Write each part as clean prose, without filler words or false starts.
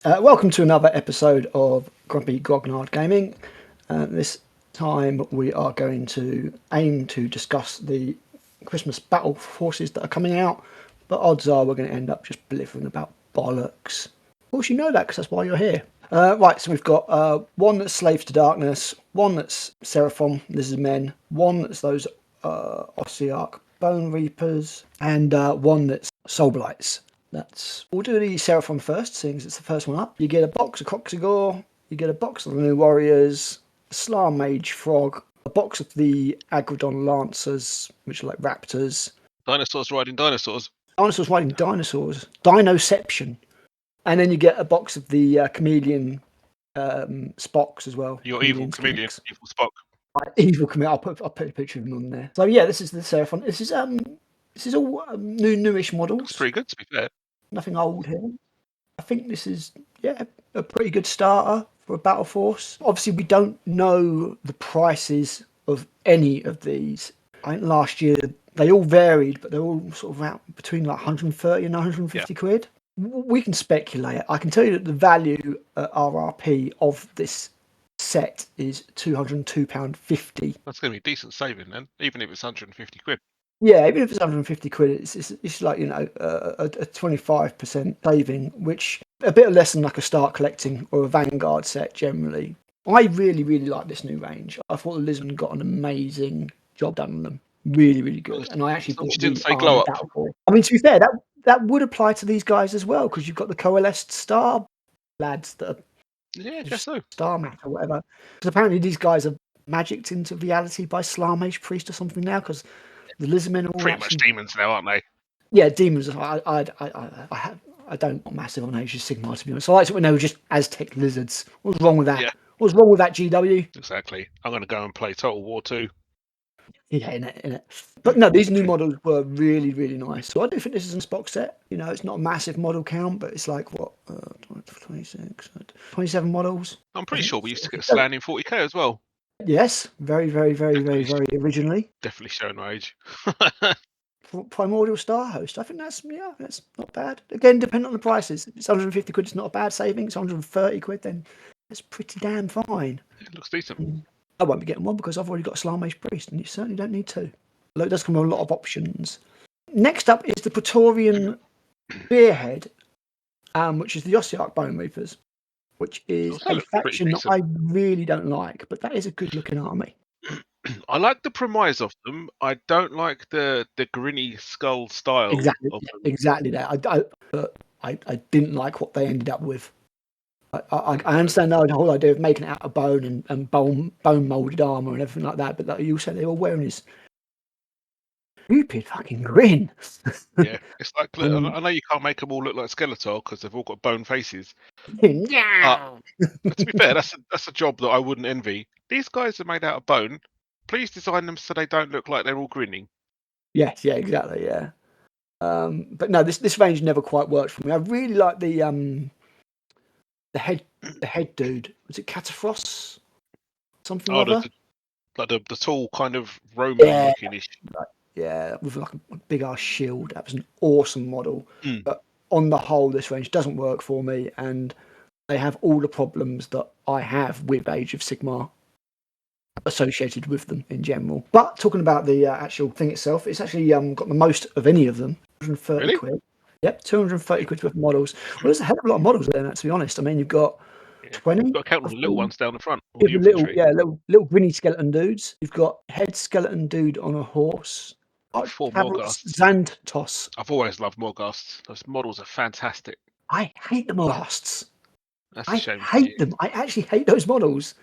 Welcome to another episode of Grumpy Grognard Gaming. This time we are going to aim to discuss the Christmas battle forces that are coming out, but odds are we're going to end up just belittling about bollocks. Of course, you know that because that's why you're here. Right, so we've got one that's Slaves to Darkness, one that's Seraphon, Lizard Men, one that's those Ossiarch Bone Reapers, and one that's Soul Blights. We'll do the Seraphon first, seeing as it's the first one up. You get a box of Croxigore, you get a box of the New Warriors, a Slar Mage Frog, a box of the Agrodon Lancers, which are like raptors. Dinosaurs riding dinosaurs. Dinosaurs riding dinosaurs. Dinoception. And then you get a box of the Chameleon Spocks as well. Your evil chameleon, evil Spock. Evil Chameleon. I'll put a picture of him on there. So yeah, this is the Seraphon. This is all newish models. It's pretty good, to be fair. Nothing old here. I think this is, a pretty good starter for a Battleforce. Obviously, we don't know the prices of any of these. I think last year they all varied, but they're all sort of out between like 130 and 150 quid. We can speculate. I can tell you that the value at RRP of this set is £202.50. That's going to be a decent saving then, even if it's 150 quid. Yeah, even if it's 150 quid, it's like, a 25% saving, which a bit less than like a Start Collecting or a Vanguard set generally. I really, really like this new range. I thought the Lizard got an amazing job done on them. Really, really good. And I actually thought didn't say glow up. I mean, to be fair, that would apply to these guys as well, because you've got the coalesced star lads that are just so. Star Mat or whatever. Because apparently these guys are magicked into reality by Slar Mage Priest or something now, because the Lizardmen are all pretty much demons now, aren't they? Yeah, demons. I don't want massive on Age of Sigmar, to be honest. I like it when they were just Aztec lizards. What's wrong with that? Yeah. What's wrong with that, GW? Exactly. I'm going to go and play Total War 2. Yeah, in it. But no, these new models were really, really nice. So I do think this is a box set. It's not a massive model count, but it's like, 26, 27 models. I'm pretty sure we used to get Slan in 40k as well. Yes, very, very, very, very, very originally. Definitely showing our age. Primordial Star Host. I think that's not bad. Again, depending on the prices. If it's 150 quid, it's not a bad saving. It's 130 quid, then that's pretty damn fine. It looks decent. I won't be getting one because I've already got a Slar Mage Priest, and you certainly don't need two. Although it does come with a lot of options. Next up is the Praetorian Spearhead, which is the Ossiarch Bone Reapers, which is a faction that I really don't like, but that is a good looking army. I like the premise of them. I don't like the grinny skull style. Exactly that. I didn't like what they ended up with. I understand the whole idea of making it out of bone and bone molded armor and everything like that, but like you said, they were wearing this stupid fucking grin. Yeah, it's like I know you can't make them all look like Skeletor because they've all got bone faces. Yeah. To be fair, that's a job that I wouldn't envy. These guys are made out of bone. Please design them so they don't look like they're all grinning. Yes, yeah, exactly, yeah. But no, this range never quite worked for me. I really like the head dude. Was it Catafros? Something like that. Like the tall kind of Roman looking-ish. Yeah, with like a big ass shield. That was an awesome model. But on the whole, this range doesn't work for me, and they have all the problems that I have with Age of Sigmar associated with them in general. But talking about the actual thing itself, it's actually got the most of any of them. 130 quid. Yep, 230 quid worth of models. Well, there's a hell of a lot of models there, to be honest. I mean, you've got 20. You've got to count the little ones down the front. Little grinny skeleton dudes. You've got head skeleton dude on a horse. 4 Morghasts. Xantos. I've always loved Morghasts. Those models are fantastic. I hate the Morghasts. That's a shame. I hate them. I actually hate those models.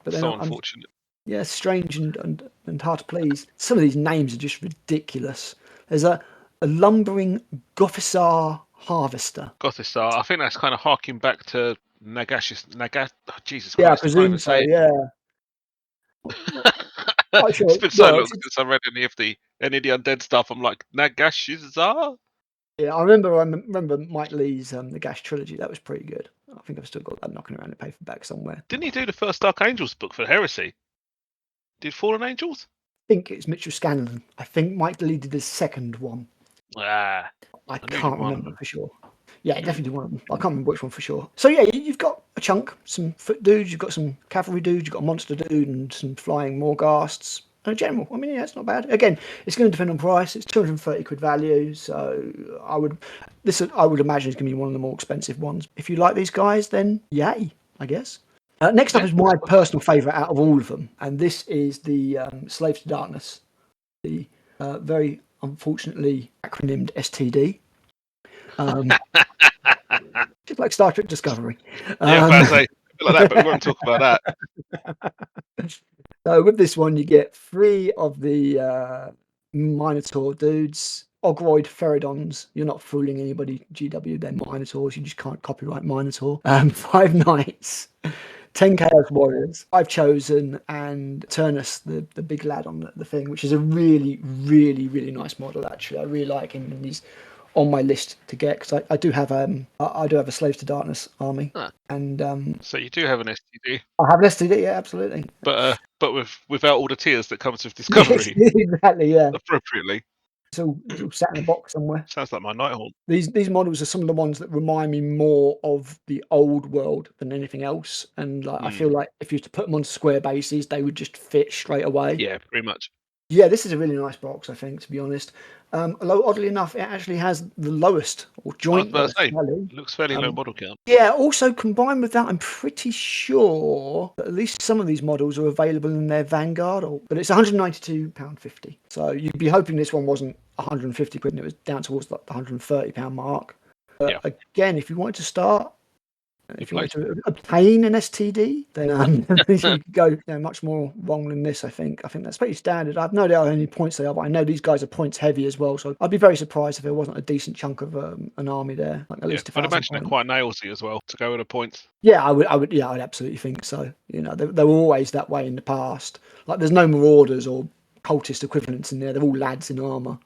But so unfortunate. Yeah, strange and hard to please. Some of these names are just ridiculous. There's a lumbering Gothisar harvester. Gothisar. I think that's kind of harking back to Jesus Christ. Yeah, I presume so. Yeah. It's been so long since I read any of the undead stuff. I'm like, Nagashizar? Yeah, I remember Mike Lee's the Gash trilogy. That was pretty good. I think I've still got that knocking around the paperback somewhere. Didn't he do the first Dark Angels book for Heresy? Did Fallen Angels? I think it's Mitchell Scanlon. I think Mike Lee did the second one. I can't remember for sure. Yeah, definitely one of them. I can't remember which one for sure. So yeah, you've got a chunk, some foot dudes, you've got some cavalry dudes, you've got a monster dude, and some flying morghasts. And a general. I mean, yeah, it's not bad. Again, it's going to depend on price. It's 230 quid value, so I would imagine it's going to be one of the more expensive ones. If you like these guys, then yay, I guess. Next up is my personal favourite out of all of them, and this is the Slaves to Darkness, the very unfortunately acronymed STD. Just like Star Trek Discovery. Yeah, I was about to say a bit like that, but we won't talk about that. So with this one, you get 3 of the Minotaur dudes, Ogroid Feridons. You're not fooling anybody, GW. They're Minotaurs. You just can't copyright Minotaur. 5 Knights, 10 Chaos Warriors, 5 Chosen, and Turnus, the big lad on the thing, which is a really, really, really nice model. Actually, I really like him, and he's on my list to get because I do have a Slaves to Darkness army, and so you do have an STD. I have an STD, yeah, absolutely. But without all the tears that comes with Discovery. Yes, exactly, yeah. Appropriately. It's all sat in a box somewhere. Sounds like my Nighthawk. These models are some of the ones that remind me more of the old world than anything else, and like I feel like if you were to put them on square bases, they would just fit straight away. Yeah, pretty much. Yeah, this is a really nice box, I think, to be honest. Although oddly enough, it actually has the lowest or joint lowest value. It looks fairly low model count. Yeah, also combined with that, I'm pretty sure that at least some of these models are available in their Vanguard, but it's £192.50. So you'd be hoping this one wasn't 150 quid and it was down towards like the £130 mark. But again, if you wanted to start, if you wanted to obtain an STD, then you could go much more wrong than this, I think. I think that's pretty standard. I've no idea how many points they are, but I know these guys are points heavy as well, so I'd be very surprised if there wasn't a decent chunk of an army there. Like at least 1,000 I'd imagine they're quite nailsy as well to go with the points. Yeah, I'd absolutely think so. They were always that way in the past. Like there's no marauders or cultist equivalents in there. They're all lads in armour.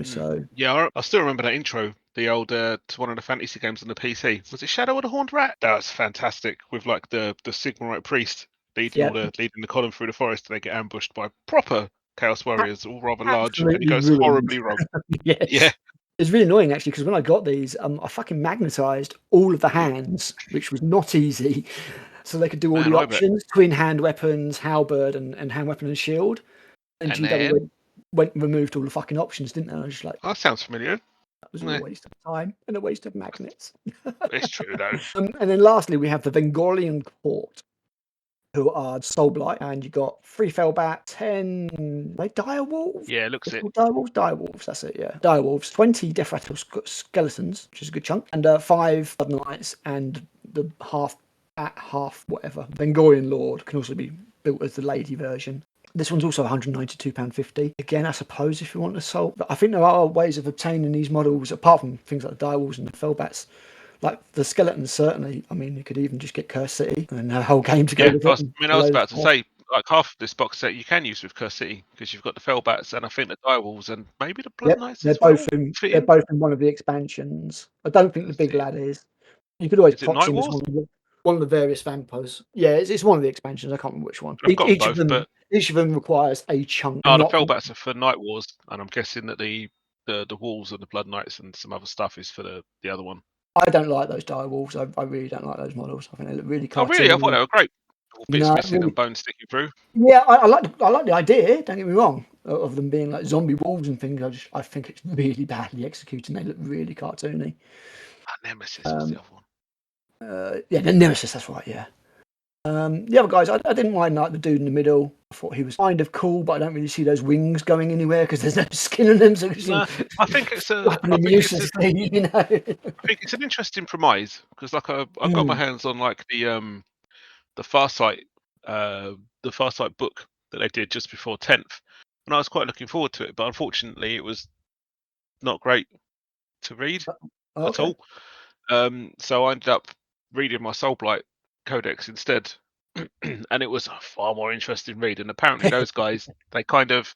So yeah, I still remember that intro, the old to one of the fantasy games on the PC. Was it Shadow of the Horned Rat? That was fantastic, with like the Sigmarite priest leading the column through the forest, and they get ambushed by proper Chaos Warriors, all rather large, and it goes horribly wrong. Yes. Yeah. It's really annoying actually, because when I got these, I fucking magnetized all of the hands, which was not easy. So they could do all the options: twin hand weapons, halberd, and hand weapon and shield. And GW went and removed all the fucking options, didn't they? I was just like, that sounds familiar. That was a waste of time and a waste of magnets. It's true though. And then lastly, we have the Vengorian Court, who are Soulblight, and you got 3 Fellbat, 10 direwolves. Yeah, looks it. Direwolves, that's it. Yeah, direwolves, 20 Death Rattle skeletons, which is a good chunk, and 5 Blood Knights, and the half whatever Vengorian Lord can also be built as the lady version. This one's also £192.50. Again, I suppose if you want to soul, but I think there are ways of obtaining these models apart from things like the direwolves and the fellbats. Like the skeletons, certainly. I mean, you could even just get Curse City and a whole game to go with it. I was about to say, like half of this box set you can use with Curse City because you've got the Fellbats and I think the direwolves and maybe the Blood Knights. They're both in one of the expansions. I don't think the big lad is. You could always proxy him as one of the various vampires. Yeah, it's one of the expansions. I can't remember which one. Each of them requires a chunk. Oh, the Fellbats are for Night Wars, and I'm guessing that the Wolves and the Blood Knights and some other stuff is for the other one. I don't like those direwolves. I really don't like those models. I think they look really cartoony. Oh, really? I thought they were great. All bits missing and bones sticking through. Yeah, I like the idea. Don't get me wrong, of them being like zombie wolves and things. I think it's really badly executed. And they look really cartoony. Nemesis was the other one. Yeah, the Nemesis. That's right. Yeah. The other guys, I didn't mind like the dude in the middle. I thought he was kind of cool, but I don't really see those wings going anywhere because there's no skin on them. So I think it's an interesting premise because like I've got my hands on like the Farsight book that they did just before 10th, and I was quite looking forward to it, but unfortunately it was not great to read at all. So I ended up reading my Soulblight Codex instead, and it was a far more interesting read. And apparently those guys, they kind of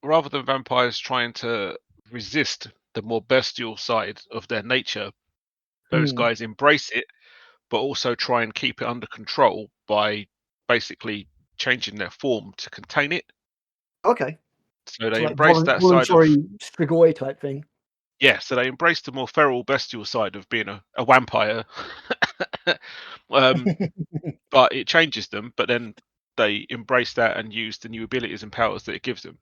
rather than vampires trying to resist the more bestial side of their nature, those guys embrace it, but also try and keep it under control by basically changing their form to contain it. Okay. So they embrace that side of Strigoi type thing. Yeah, so they embraced the more feral, bestial side of being a vampire, um, but it changes them. But then they embrace that and use the new abilities and powers that it gives them.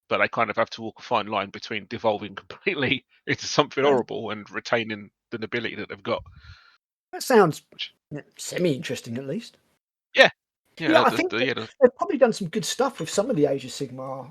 But they kind of have to walk a fine line between devolving completely into something horrible and retaining the nobility that they've got. That sounds semi-interesting, at least. Yeah, Yeah, yeah, I think they've probably done some good stuff with some of the Age of Sigmar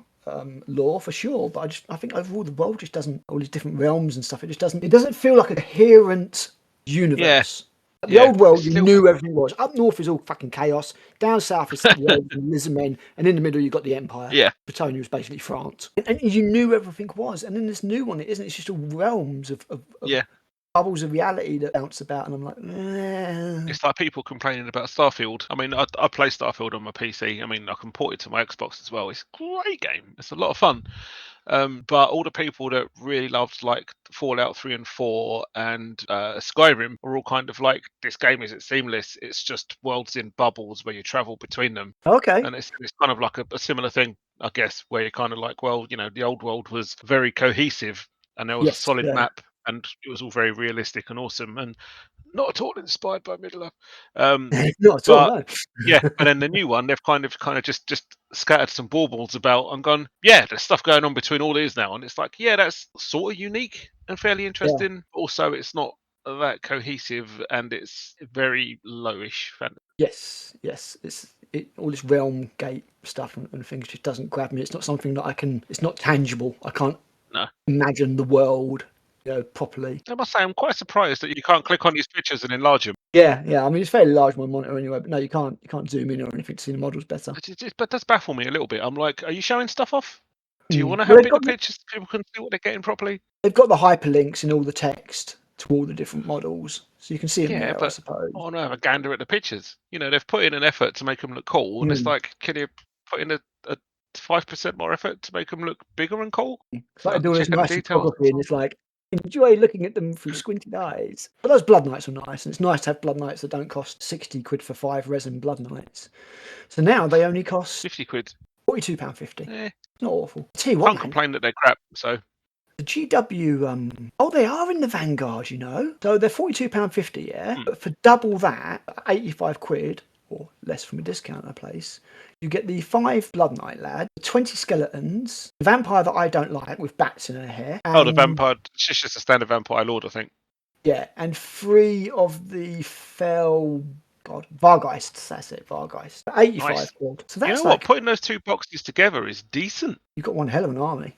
lore for sure. But I think overall the world just doesn't, all these different realms and stuff. It just doesn't. It doesn't feel like a coherent yeah, universe. The yeah. old world, It's you still knew everything was. Up north is all fucking chaos. Down south is the elves and lizardmen, and in the middle you got the Empire. yeah, Bretonia was basically France, and you knew everything was. And then this new one, it isn't. It's just all realms of yeah. bubbles of reality that bounce about, and I'm like, eh. It's like people complaining about Starfield. I mean, I play Starfield on my PC. I mean, I can port it to my Xbox as well. It's a great game. It's a lot of fun. But all the people that really loved like Fallout 3 and 4 and Skyrim are all kind of like, this game isn't seamless. It's just worlds in bubbles where you travel between them. Okay. And it's kind of like a similar thing, I guess, where you're kind of like, well, the old world was very cohesive and there was a Yes. solid Yeah. map and it was all very realistic and awesome and not at all inspired by Middle Earth. Um, Not at all. but No. yeah, but then the new one, they've kind of just scattered some baubles about and gone, yeah, there's stuff going on between all these now, and it's like, yeah, that's sort of unique and fairly Yeah. interesting. Also, it's not that cohesive, and it's very lowish. Yes. Yes. All this realm gate stuff and things just doesn't grab me. It's not something that I can. It's not tangible. I can't No, imagine the world, properly. I must say, I'm quite surprised that you can't click on these pictures and enlarge them. Yeah. Yeah. I mean, it's fairly large my monitor anyway, but no, you can't. You can't zoom in or anything to see the models better. But does baffle me a little bit. I'm like, are you showing stuff off? Do you Hmm. want to Well, have bigger pictures so people can see what they're getting properly? they've got the hyperlinks in all the text to all the different models, so you can see them Yeah, there, I but suppose. I want to have a gander at the pictures. They've put in an effort to make them look cool, and it's Hmm. like, can you put in a 5% more effort to make them look bigger and cool? It's So like I they do can all this check out the nice details and photography, and stuff. it's like enjoy looking at them through squinted eyes. But those blood knights are nice, and it's nice to have blood knights that don't cost 60 quid for 5 resin blood knights. So now they only cost £50. £42.50. Eh, Not awful. Tell you what, can't man, complain that they're crap. So the GW, oh, they are in the Vanguard, So they're £42.50, yeah? hmm, But for double that, 85 quid, or less from a discounter place, you get the 5 Blood Knight lad, 20 skeletons, the vampire that I don't like with bats in her hair, the and vampire. She's just a standard vampire lord, I think. yeah, and 3 of the fell, God, Vargeists, that's it, Vargeist. 85 Nice. quid. So You that's know what? like, Putting those two boxes together is decent. you've got one hell of an army.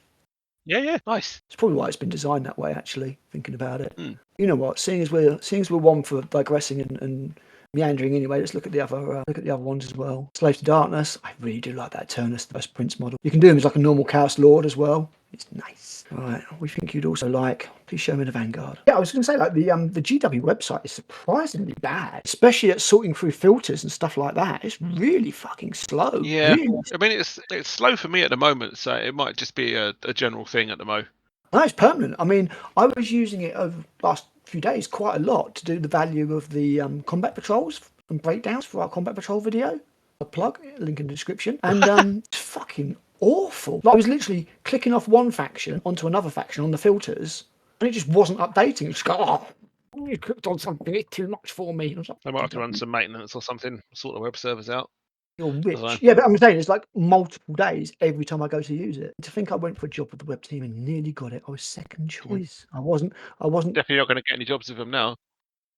Yeah, yeah, nice. It's probably why it's been designed that way, actually, thinking about it. Hmm. You know what? Seeing as we're one for digressing and meandering anyway, let's look at the other ones as well. Slave to Darkness. I really do like that Turnus, the first Prince model. You can do him as like a normal Chaos Lord as well. It's nice. All right, we think you'd also like. Please show me the Vanguard. Yeah, I was going to say like the GW website is surprisingly bad, especially at sorting through filters and stuff like that. It's really fucking slow. Yeah, Really. I mean it's slow for me at the moment, so it might just be a general thing at the moment. No, it's permanent. I mean, I was using it over the last few days quite a lot to do the value of the combat patrols and breakdowns for our combat patrol video. A plug, link in the description. And it's fucking awful. Like, I was literally clicking off one faction onto another faction on the filters, and it just wasn't updating. It just go, oh, you clicked on something, it's too much for me. And I was like, They might have to run some maintenance or something, sort the web servers out. you're I don't know. rich. Yeah, but I'm saying it's like multiple days every time I go to use it. To think I went for a job with the web team and nearly got it. I was second choice. I wasn't. I wasn't. Definitely not going to get any jobs with them now.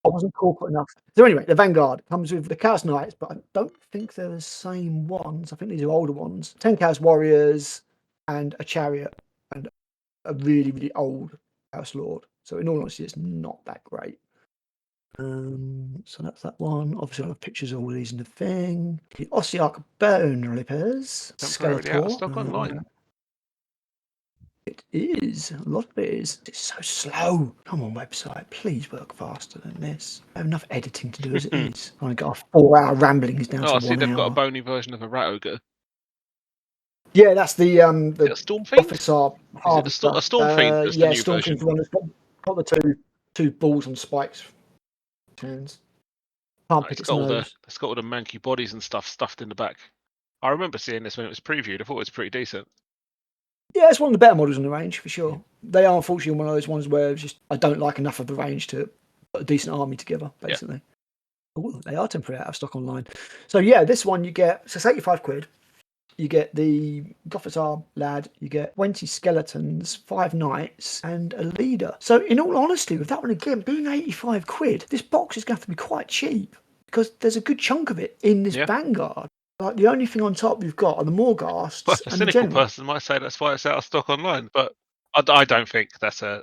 I wasn't corporate enough. So anyway, the Vanguard comes with the Chaos Knights, but I don't think they're the same ones. I think these are older ones. 10 Chaos Warriors and a Chariot and a really, really old Chaos Lord. So in all honesty, it's not that great. So that's that one. Obviously, I have pictures of all these in the thing. The Ossiarch Bone Rippers, Temporarily out of stock Skeletor. online. It is. A lot of it is. It's so slow. Come on, website. Please work faster than this. I have enough editing to do as it is. I got a 4-hour ramblings down to Oh, see, 1 they've got a hour. bony version of a rat ogre. Yeah, that's the Is it a storm fiend? officer Is it harvester. a storm fiend? That's the Yeah, new Stormfiend's version. the one that's got the two balls on spikes. Hands. Can't Oh, pick its nose. it's got all the manky bodies and stuff stuffed in the back. I remember seeing this when it was previewed. I thought it was pretty decent. Yeah, it's one of the better models in the range for sure. They are unfortunately one of those ones where it's just I don't like enough of the range to put a decent army together, basically. Oh, they are temporarily out of stock online. So yeah, this one you get, so it's 85 quid. You get the Gothicar lad, you get 20 skeletons, 5 knights, and a leader. So in all honesty, with that one again being 85 quid, this box is going to have to be quite cheap because there's a good chunk of it in this Vanguard. Like the only thing on top you've got are the Morghasts Well, a and the cynical general. person might say that's why it's out of stock online, but I don't think that's a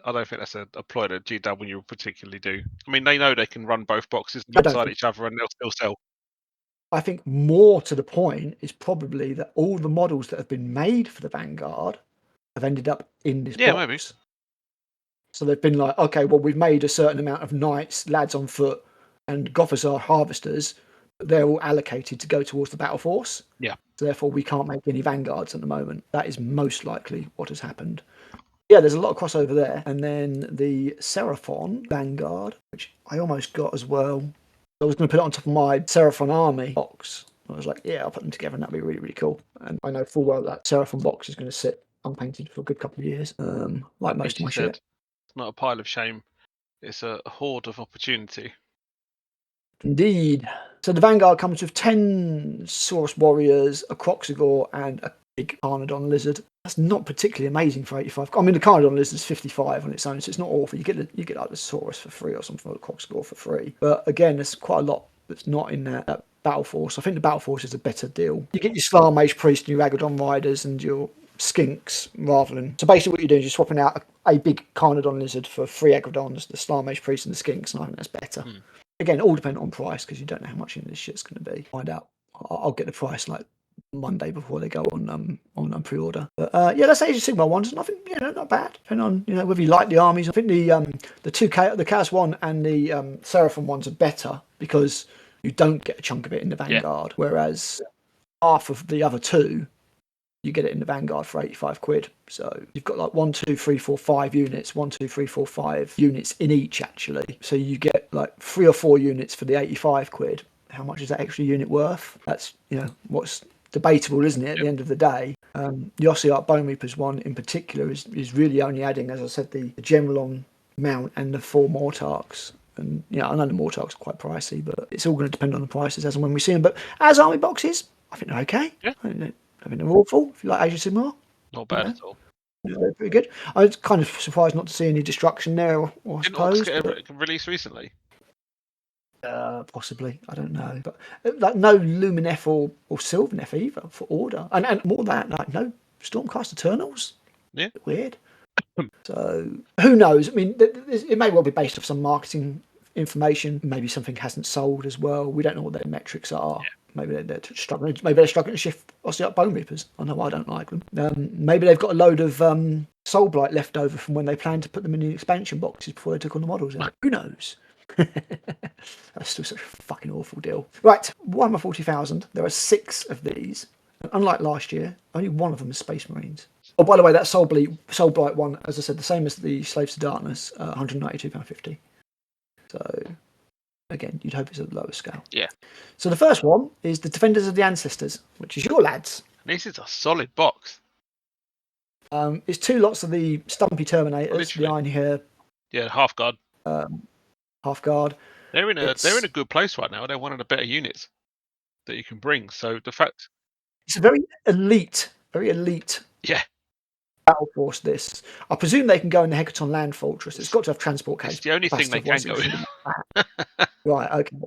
ploy that GW particularly do. I mean, they know they can run both boxes alongside each other and they'll still sell. I think more to the point is probably that all the models that have been made for the Vanguard have ended up in this box. Maybe. So they've been like, okay, well, we've made a certain amount of knights, lads on foot, and Gothicar harvesters. But they're all allocated to go towards the Battleforce. Yeah. So therefore, we can't make any Vanguards at the moment. That is most likely what has happened. Yeah, there's a lot of crossover there. And then the Seraphon Vanguard, which I almost got as well. I was going to put it on top of my Seraphon Army box. I was like, yeah, I'll put them together and that'd be really, really cool. And I know full well that Seraphon box is going to sit unpainted for a good couple of years, like most of my shit. It's not a pile of shame. It's a horde of opportunity. Indeed. So the Vanguard comes with 10 Saurus Warriors, a Croxigor, and a big Carnodon Lizard. That's not particularly amazing for 85. I mean, the Carnodon Lizard is 55 on its own, so it's not awful. You get like the Saurus for free or something, or the Croxigor for free. But again, there's quite a lot that's not in that Battleforce. I think the Battleforce is a better deal. You get your Slar Mage Priest and your Agadon Riders and your Skinks rather than... So basically what you're doing is you're swapping out a big Carnodon Lizard for 3 Agadons, the Slar Mage Priest and the Skinks, and I think that's better. Again, all dependent on price because you don't know how much this shit's going to be. Find out. I'll get the price like Monday before they go on pre-order. But yeah, that's Age of Sigmar ones. Nothing, not bad. Depending on whether you like the armies. I think the Chaos one and the Seraphon ones are better because you don't get a chunk of it in the Vanguard, whereas half of the other two you get it in the Vanguard for 85 quid. So you've got like 1, 2, 3, 4, 5 units, 1, 2, 3, 4, 5 units in each actually. So you get like 3 or 4 units for the 85 quid. How much is that extra unit worth? That's, what's debatable, isn't it, at the end of the day? The Ossiarch Bone Reapers one in particular is really only adding, as I said, the general on mount and the 4 Mortarchs. And I know the Mortarchs are quite pricey, but it's all going to depend on the prices as and when we see them. But as army boxes, I think they're okay. Yeah. I mean, they're awful if you like Age of Sigmar. Not bad at all. They're pretty good. I was kind of surprised not to see any destruction there, I suppose. Didn't Orcs get released recently? Possibly. I don't know. But like no Lumineth or Sylvaneth either for Order. And more than that, like no Stormcast Eternals. Yeah. Weird. So who knows? I mean, it may well be based off some marketing information. Maybe something hasn't sold as well. We don't know what their metrics are. Yeah. Maybe they're struggling. Maybe they're struggling to shift Ossiarch Bone Reapers. I know I don't like them. Maybe they've got a load of Soul Blight left over from when they planned to put them in the expansion boxes before they took all the models in. Who knows? That's still such a fucking awful deal. Right, Warhammer 40,000. There are 6 of these. Unlike last year, only one of them is Space Marines. Oh, by the way, that Soul Blight one, as I said, the same as the Slaves to Darkness, £192.50. So, again, you'd hope it's at the lower scale. Yeah. So the first one is the Defenders of the Ancestors, which is your lads. This is a solid box. It's 2 lots of the Stumpy Terminators, the Iron Hair. Yeah, half guard. Half guard. They're in a good place right now. They're one of the better units that you can bring. So the fact it's a very elite. Yeah. Battleforce. This, I presume they can go in the Hecaton Land Fortress. It's got to have transport case. It's the only thing they can go in. Right. Okay.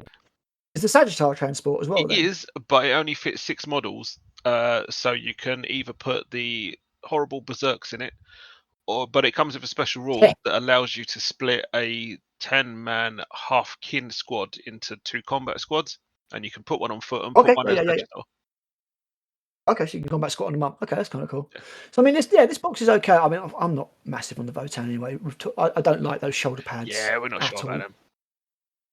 Is the Sagittar transport as well? It is, but it only fits 6 models. So you can either put the horrible berserks in it, but it comes with a special rule that allows you to split a 10-man half kin squad into 2 combat squads, and you can put one on foot and put one as Sagittar. Okay, so you can combat squad on them up. Okay, that's kind of cool. Yeah. So I mean, this box is okay. I mean, I'm not massive on the Votan anyway. I don't like those shoulder pads. Yeah, we're not sure about them.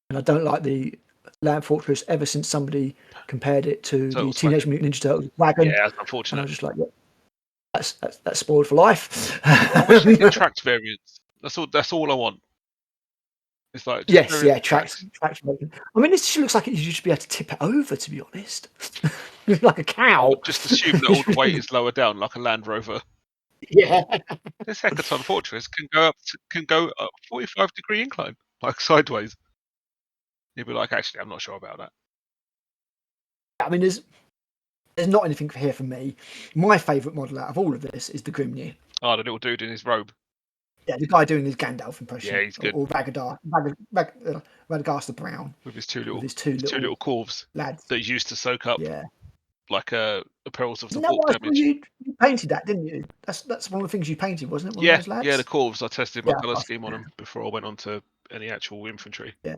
And I don't like the Land Fortress ever since somebody compared it to the Teenage Mutant Ninja Turtles wagon. Yeah, that's unfortunate. And I was just like, yeah, that's spoiled for life. I wish they did tracked variants. That's all I want. It's like tracks. I mean, this looks like you should be able to tip it over. To be honest, like a cow. Just assume that all the weight is lower down, like a Land Rover. Yeah. This Hecaton Fortress can go 45-degree incline, like sideways. You'd be like, actually, I'm not sure about that. I mean, there's not anything here for me. My favourite model out of all of this is the Grimnir. Oh, the little dude in his robe. Yeah, the guy doing his Gandalf impression. Yeah, he's good. Or Radagast the Brown. With his two little corvs lads. that used to soak up like the perils of the walk damage. You painted that, didn't you? That's one of the things you painted, wasn't it? One of those lads? Yeah, the corvs. I tested my colour scheme on them before I went on to any actual infantry. Yeah.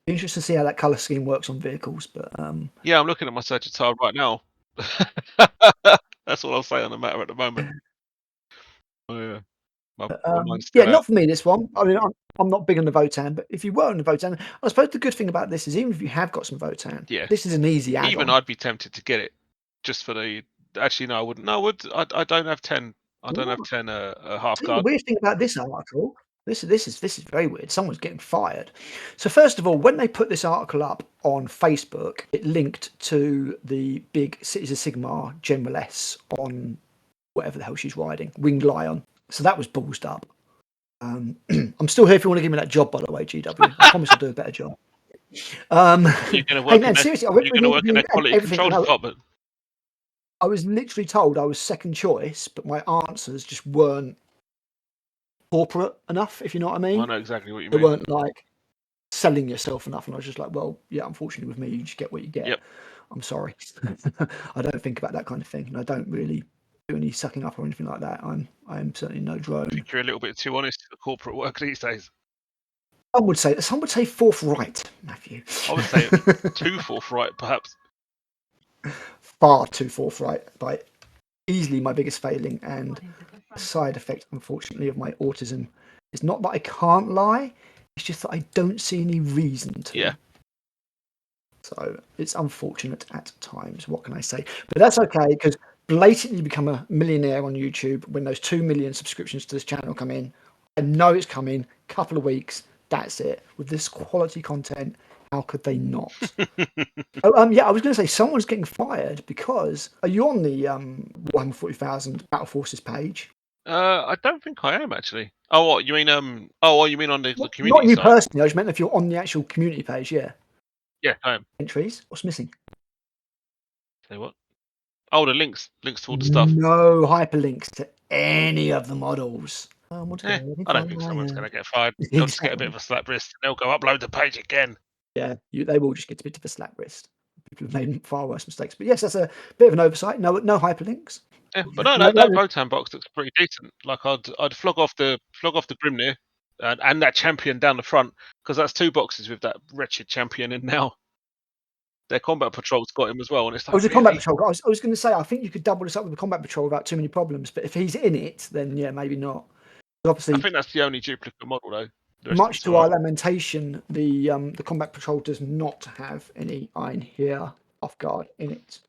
Interesting to see how that colour scheme works on vehicles, but yeah, I'm looking at my Sagittarius right now. That's what I'll say on the matter at the moment. Oh, yeah. Not for me, this one. I mean, I'm not big on the Votan, but if you were on the Votan, I suppose the good thing about this is even if you have got some Votan, this is an easy add-on. Even I'd be tempted to get it just for the. Actually, no, I wouldn't. No, I don't have 10. I don't have 10 half guard. The weird thing about this article, this is very weird. Someone's getting fired. So first of all, when they put this article up on Facebook, it linked to the big Cities of Sigmar General S on whatever the hell she's riding, Winged Lion. So that was ballsed up. I'm still here if you want to give me that job, by the way, GW. I promise I'll do a better job. You're going to work, in a quality control department. I was literally told I was second choice, but my answers just weren't corporate enough, if you know what I mean. I know exactly what you mean. They weren't like selling yourself enough. And I was just like, well, yeah, unfortunately with me, you just get what you get. Yep. I'm sorry. I don't think about that kind of thing. And I don't really do any sucking up or anything like that. I am certainly no drone. I think you're a little bit too honest for corporate work these days. Some would say forthright, Matthew. I would say too forthright, perhaps. Far too forthright, by easily my biggest failing and side effect, unfortunately, of my autism. It's not that I can't lie, it's just that I don't see any reason to. Yeah. So it's unfortunate at times. What can I say? But that's okay, because blatantly become a millionaire on YouTube when those 2 million subscriptions to this channel come in. I know it's coming. Couple of weeks. That's it. With this quality content, how could they not? Yeah, I was going to say someone's getting fired because are you on the 140,000 Battle Forces page? I don't think I am actually. Oh, what you mean? You mean on the community? Not you side? Personally. I just meant if you're on the actual community page. Yeah. Yeah, I am. Entries. What's missing? Say what? Oh, the links to all the stuff. No hyperlinks to any of the models. I don't think someone's going to get fired. They'll just get a bit of a slap wrist. They'll go upload the page again. Yeah, they will just get a bit of a slap wrist. People have made far worse mistakes. But yes, that's a bit of an oversight. No hyperlinks. Yeah, but no, that Votan box looks pretty decent. Like I'd flog off the Grimnir and that champion down the front, because that's 2 boxes with that wretched champion in now. Their combat patrol's got him as well, and it's like, a combat patrol. I was going to say, I think you could double this up with a combat patrol without too many problems. But if he's in it, then yeah, maybe not. Obviously, I think that's the only duplicate model though. Much to our lamentation, the combat patrol does not have any Iron Here off guard in it.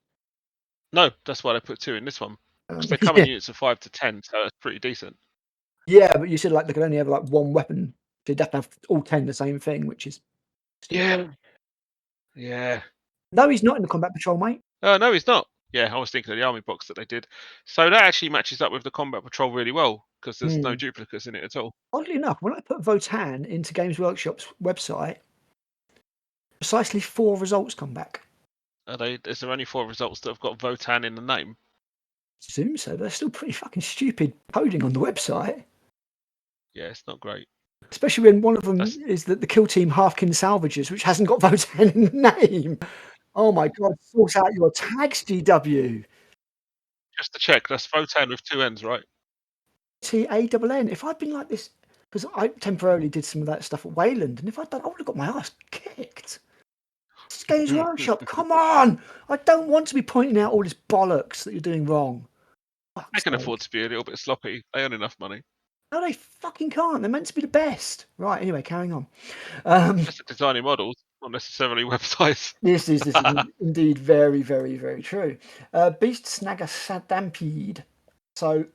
No, that's why they put 2 in this one. Because they come in units of 5 to 10, so it's pretty decent. Yeah, but you said like they could only have like 1 weapon. So you'd have to have all 10 the same thing, which is stupid. Yeah. No, he's not in the combat patrol, mate. No, he's not. Yeah, I was thinking of the army box that they did. So that actually matches up with the combat patrol really well, because there's no duplicates in it at all. Oddly enough, when I put Votan into Games Workshop's website, precisely 4 results come back. Is there only 4 results that have got Votan in the name? I assume so, but they're still pretty fucking stupid coding on the website. Yeah, it's not great. Especially when one of them is the Kill Team Halfkin Salvages, which hasn't got Votan in the name. Oh my God, sort out your tags, GW. Just to check, that's Votan with 2 N's, right? TANN. If I'd been like this, because I temporarily did some of that stuff at Wayland, and if I'd done, I would have got my ass kicked. This Games Workshop, come on! I don't want to be pointing out all this bollocks that you're doing wrong. They can afford to be a little bit sloppy. They earn enough money. No, they fucking can't. They're meant to be the best. Right, anyway, carrying on. Just designing models, not necessarily websites. This is indeed very, very, very true. Beast Snagger Stampede. So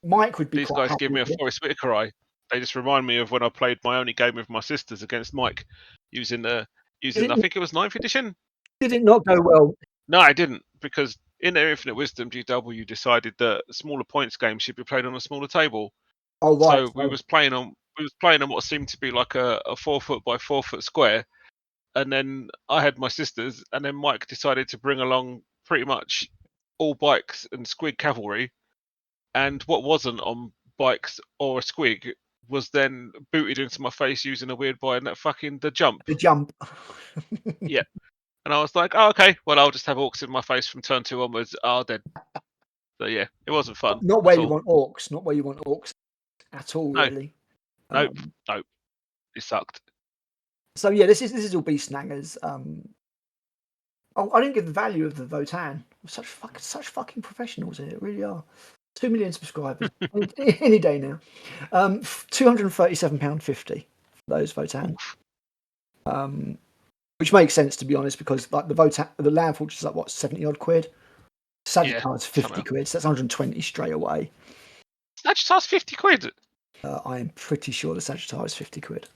Mike would be these guys give me a Forrest Whitaker eye. They just remind me of when I played my only game with my sisters against Mike, using I think it was 9th edition. Did it not go well? No, I didn't, because in their infinite wisdom, GW decided that smaller points games should be played on a smaller table. Oh right. So we was playing on what seemed to be like a 4 foot by 4 foot square, and then I had my sisters, and then Mike decided to bring along pretty much all bikes and squig cavalry, and what wasn't on bikes or a squig was then booted into my face using a weird boy and that fucking the jump. The jump. Yeah. And I was like, oh, okay, well, I'll just have orcs in my face from turn 2 onwards. Oh, dead. So yeah, it wasn't fun. Not where you want orcs. Not where you want orcs at all, No, really. nope. It sucked. So yeah, this is all beast snaggers. Oh, I didn't give the value of the Votan. Such fucking professionals here, it really are. 2 million subscribers any day now. £237.50 for those Votan. Which makes sense, to be honest, because like the Votan, the Land Fortress is like what, 70 odd quid. Sagittar's 50 quid, so that's 120 straight away. Sagittar's 50 quid. I am pretty sure the Sagittar is 50 quid.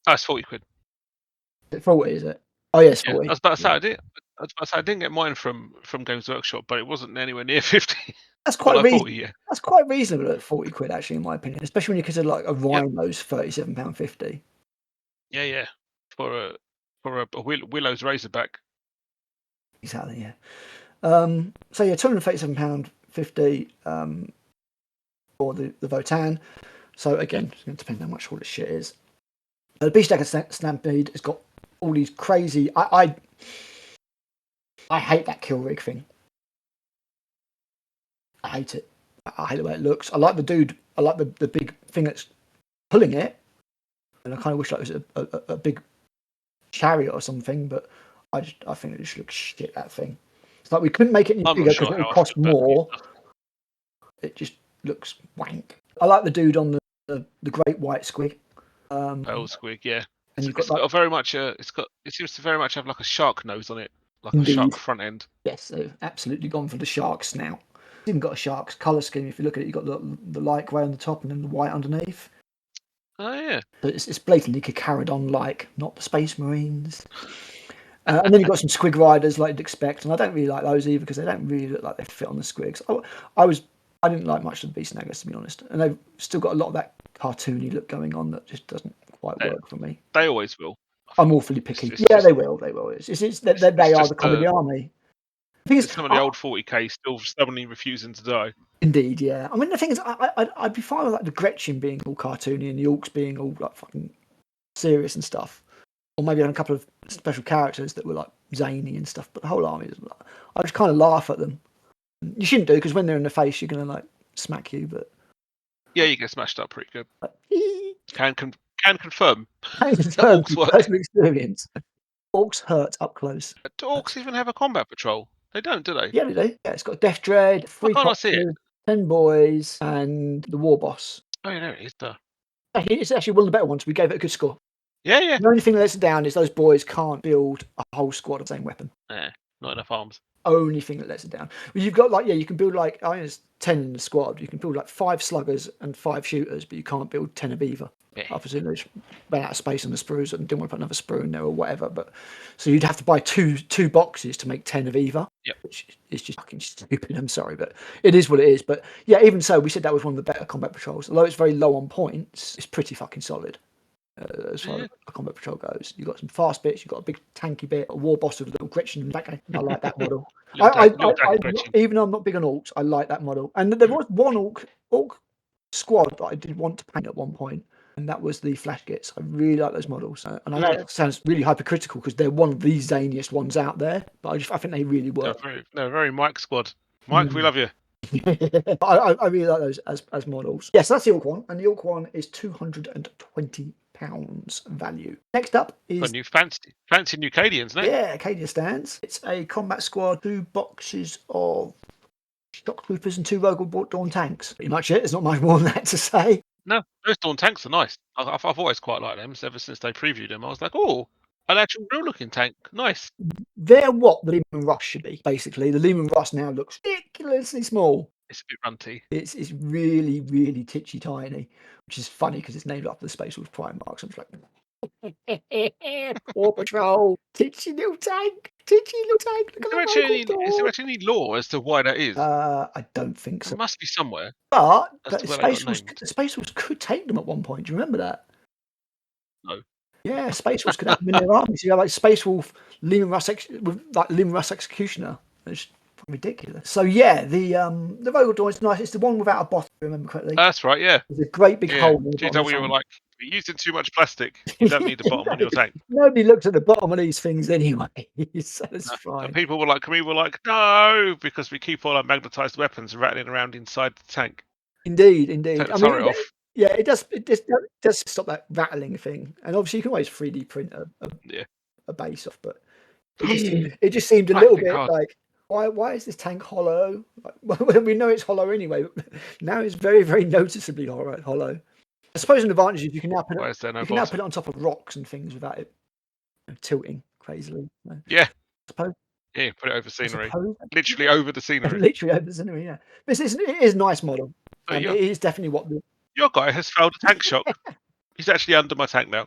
Oh, it's 40 quid. 40, is it? Oh yes, yeah, 40. I was about to say I didn't get mine from Games Workshop, but it wasn't anywhere near 50. That's quite like 40, yeah. That's quite reasonable at 40 quid, actually, in my opinion. Especially when you consider like a Rhino's £37.50. Yeah. For a Willow's Razorback. Exactly, yeah. So yeah, £237.50 for the Votan. So again, it's going to depend how much all this shit is. The Beast Dagger Stampede has got all these crazy. I hate that kill rig thing. I hate it. I hate the way it looks. I like the dude. I like the big thing that's pulling it, and I kind of wish like it was a big chariot or something. But I think it just looks shit. That thing. It's like we couldn't make it any bigger because it would cost more. It just looks wank. I like the dude on the great white squig. Old squig, yeah. And It seems to very much have like a shark nose on it, like a shark front end. Yes, they've absolutely gone for the shark snout. It's even got a shark's colour scheme. If you look at it, you've got the light grey on the top and then the white underneath. Oh yeah. So it's blatantly Carcharodon like, not the Space Marines. And then you've got some squig riders like you'd expect, and I don't really like those either because they don't really look like they fit on the squigs. I didn't like much of the Beast Snaggers, to be honest, and they've still got a lot of that cartoony look going on that just doesn't quite work for me. They always will. I'm awfully picky. They will. They are the comedy army. It's some of the old 40k still stubbornly refusing to die. Indeed, yeah. I mean, the thing is, I'd be fine with like the Gretchen being all cartoony and the Orcs being all like fucking serious and stuff, or maybe on a couple of special characters that were like zany and stuff. But the whole army is like, I just kind of laugh at them. You shouldn't do because when they're in the face, you're gonna like smack you. But yeah, you get smashed up pretty good. Can confirm. Orcs work. Personal experience. Orcs hurt up close. Do Orcs even have a combat patrol? They don't, do they? Yeah, they do. Yeah, it's got Death Dread, 3 Coxes, 10 boys, and the War Boss. Oh, yeah, there it is. It's actually one of the better ones. We gave it a good score. Yeah. The only thing that lets it down is those boys can't build a whole squad of the same weapon. Yeah, not enough arms. Only thing that lets it down. Well, you've got like, you can build like, I think it's 10 in the squad. You can build like 5 sluggers and 5 shooters, but you can't build 10 of either. Yeah. I presume they just ran out of space on the sprues and didn't want to put another sprue in there or whatever. But so you'd have to buy two boxes to make 10 of either. Yep. Which is just fucking stupid. I'm sorry, but it is what it is. But yeah, even so, we said that was one of the better combat patrols. Although it's very low on points, it's pretty fucking solid. As far as a combat patrol goes, you've got some fast bits, you've got a big tanky bit, a war boss with a little Gretchen. I like that model. Even though I'm not big on orcs, I like that model. And there was one orc squad that I did want to paint at one point, and that was the Flash Gits. I really like those models, and I know it sounds really hypercritical because they're one of the zaniest ones out there, but I think they really work. They're very Mike squad. Mike, we love you. I really like those as models. Yes, that's the Orc one, and the Orc one is £220 value. Next up is new fancy new Acadians, no? Yeah, Acadia stands. It's a combat squad, 2 boxes of shock troopers and 2 Rogue Dawn tanks. Pretty much it. There's not much more than that to say. No, those Dawn tanks are nice. I've always quite liked them ever since they previewed them. I was like, oh, an actual real looking tank. Nice. They're what the Lehman Russ should be, basically. The Lehman Russ now looks ridiculously small. It's a bit runty. It's really, really titchy tiny, which is funny because it's named after the Space Wolf Primarch. So I'm just like, Paw Patrol, titchy little tank. Did you look tank? Is Look there at actually the any? Is there actually any law as to why that is? I don't think There so. must be somewhere But as to where they got named. The Space Wolves could take them at one point. Do you remember that? No. Yeah, Space Wolves could have them in their armies. You know, like Space Wolf, Lehman Russ, with like Lehman Russ Executioner. It's ridiculous. So yeah, the Vogel door is nice. It's the one without a bottom, if I remember correctly. That's right. Yeah. There's a great big Yeah. hole in the bottom of the GW were tank. like, you're using too much plastic. You don't need the bottom on your tank. Nobody looks at the bottom of these things anyway, so it's No. fine. And people were like, we were like, no, because we keep all our magnetized weapons rattling around inside the tank. Indeed. Take the I turret mean, off. yeah, it does stop that rattling thing, and obviously you can always 3D print Yeah. a base off, but it just seemed a I little think bit hard. like why is this tank hollow? Like, well, we know it's hollow anyway. But now it's very very noticeably hollow. I suppose an advantage is you can now put Why is there no it bottom? on top of rocks and things without it tilting crazily. Yeah. I suppose. Yeah. Put it over scenery. Suppose. Literally over the scenery. Literally over the scenery. Yeah, it is a nice model, But and it is definitely what your guy has failed a tank shock. He's actually under my tank now.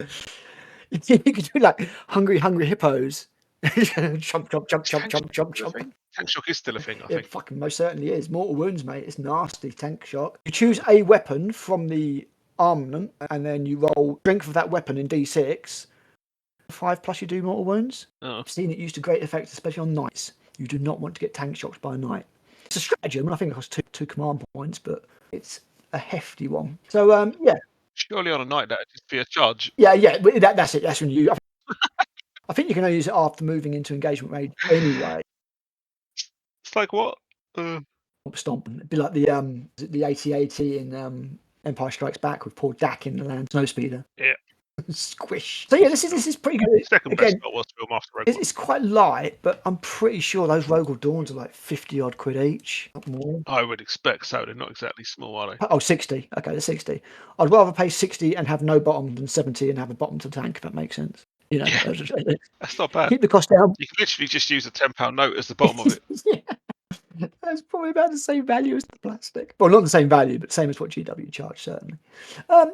you could do like hungry hippos. Chomp, chomp, chomp, chomp, chomp, chomp, chomp. Tank shock is still a thing, I It think. fucking most certainly is. Mortal wounds, mate. It's nasty. Tank shock. You choose a weapon from the armament, and then you roll strength of that weapon in D6. 5+ you do mortal wounds. Oh. I've seen it used to great effect, especially on knights. You do not want to get tank shocked by a knight. It's a stratagem. I think it costs two command points, but it's a hefty one. So yeah. Surely on a night that'd just be a charge. Yeah. But that's it. That's when you. I think you can only use it after moving into engagement range anyway. It's like what? Stomping. It'd be like the AT-AT in Empire Strikes Back with poor Dak in the land snowspeeder. Yeah. Squish. So yeah, this is pretty good. Second best spot was film after Rogue One. It's quite light, but I'm pretty sure those Rogel Dawns are like 50 odd quid each. Not more. I would expect so. They're not exactly small, are they? Oh, 60. Okay, they're 60. I'd rather pay 60 and have no bottom than 70 and have a bottom to tank, if that makes sense. You know, Yeah. That's not bad. keep the cost down. You can literally just use a £10 note as the bottom of it. Yeah. That's probably about the same value as the plastic. Well, not the same value, but same as what GW charge, certainly.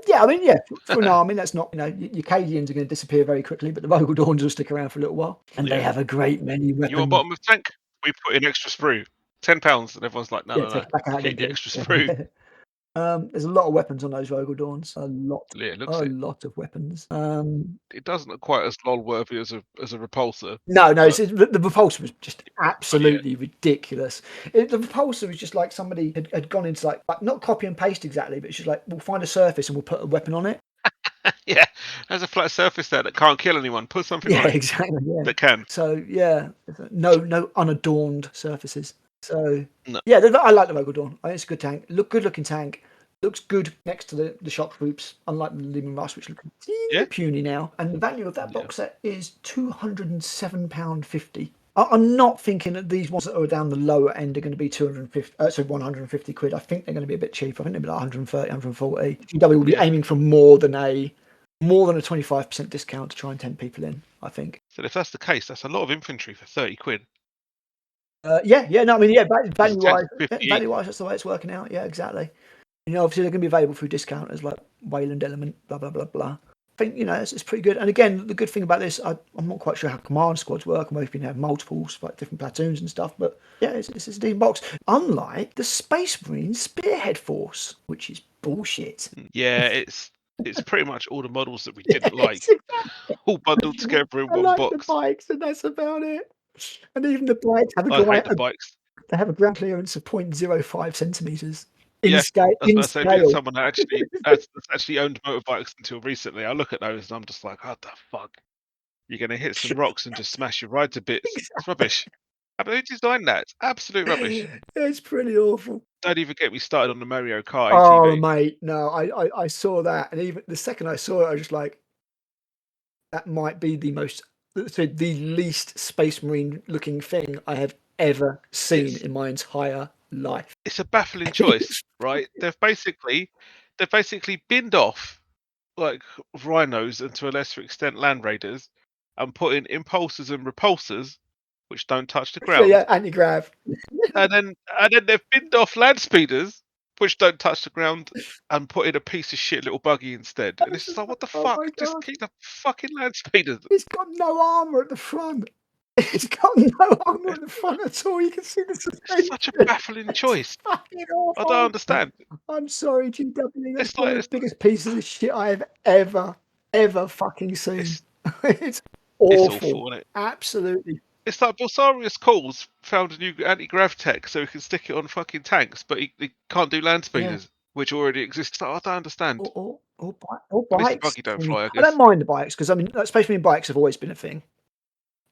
Yeah, I mean, yeah, for an army, that's not, your Cadians are going to disappear very quickly, but the Vogel Dawns will stick around for a little while. And they have a great many weapons. You want bottom of tank? We put in extra sprue. £10, and everyone's like, no. Keep the extra sprue. There's a lot of weapons on those Vogel Dawns. A lot. Yeah, Lot of weapons. It doesn't look quite as lol worthy as a repulsor. No, the repulsor was just absolutely ridiculous. The repulsor was just like somebody had gone into like not copy and paste exactly, but it's just like we'll find a surface and we'll put a weapon on it. Yeah, there's a flat surface there that can't kill anyone. Put something on it. Exactly. Yeah, that can. So yeah, no unadorned surfaces. So no. Yeah, I like the Vogel Dawn. I think it's a good tank. Good looking tank. Looks good next to the shock troops, unlike the Lehman Russ, which look puny now. And the value of that box set is £207.50. I'm not thinking that these ones that are down the lower end are going to be 150 quid. I think they're going to be a bit cheaper. I think they'll be like 130, 140. GW will be aiming for more than a 25% discount to try and tempt people in, I think. So if that's the case, that's a lot of infantry for 30 quid. Value-wise, that's the way it's working out. Yeah, exactly. Obviously they're going to be available through discounters like Wayland Element, blah blah blah blah. I think it's pretty good. And again, the good thing about this, I'm not quite sure how command squads work, and whether you can have multiples, like different platoons and stuff. But yeah, it's a decent box. Unlike the Space Marine Spearhead Force, which is bullshit. Yeah, it's pretty much all the models that we didn't like, all bundled together in one box. The bikes, and that's about it. And even the bikes have I hate the bikes. They have a ground clearance of 0.05 centimeters. Scale. Someone that actually owned motorbikes until recently. I look at those and I'm just like, what the fuck? You're going to hit some rocks and just smash your ride to bits. It's rubbish. Who designed that? It's absolute rubbish. It's pretty awful. Don't even get me started on the Mario Kart ATV. Oh, mate, no, I saw that, and even the second I saw it, I was just like, that might be the least Space Marine looking thing I have ever seen in my entire life. It's a baffling choice, right? They've basically binned off like rhinos and to a lesser extent land raiders, and put in impulsors and repulsors, which don't touch the ground. Yeah, anti-grav. and then they've binned off land speeders, which don't touch the ground, and put in a piece of shit little buggy instead. And it's just like, what the fuck? Just keep the fucking land speeders. It's got no armor at the front. It's got no armour at the front at all. You can see the suspension. Such a baffling It's choice. fucking I don't awful. understand. I'm sorry, GW. That's It's one like of the biggest pieces of shit I have ever fucking seen. It's it's awful. awful, isn't it? Absolutely. It's like Bosarius Calls found a new anti-grav tech so he can stick it on fucking tanks, but he can't do land Yeah. speeders, which already exist. I don't understand. Or At least the bikes. buggy don't fly, I I don't guess. mind the bikes because I mean, especially bikes have always been a thing.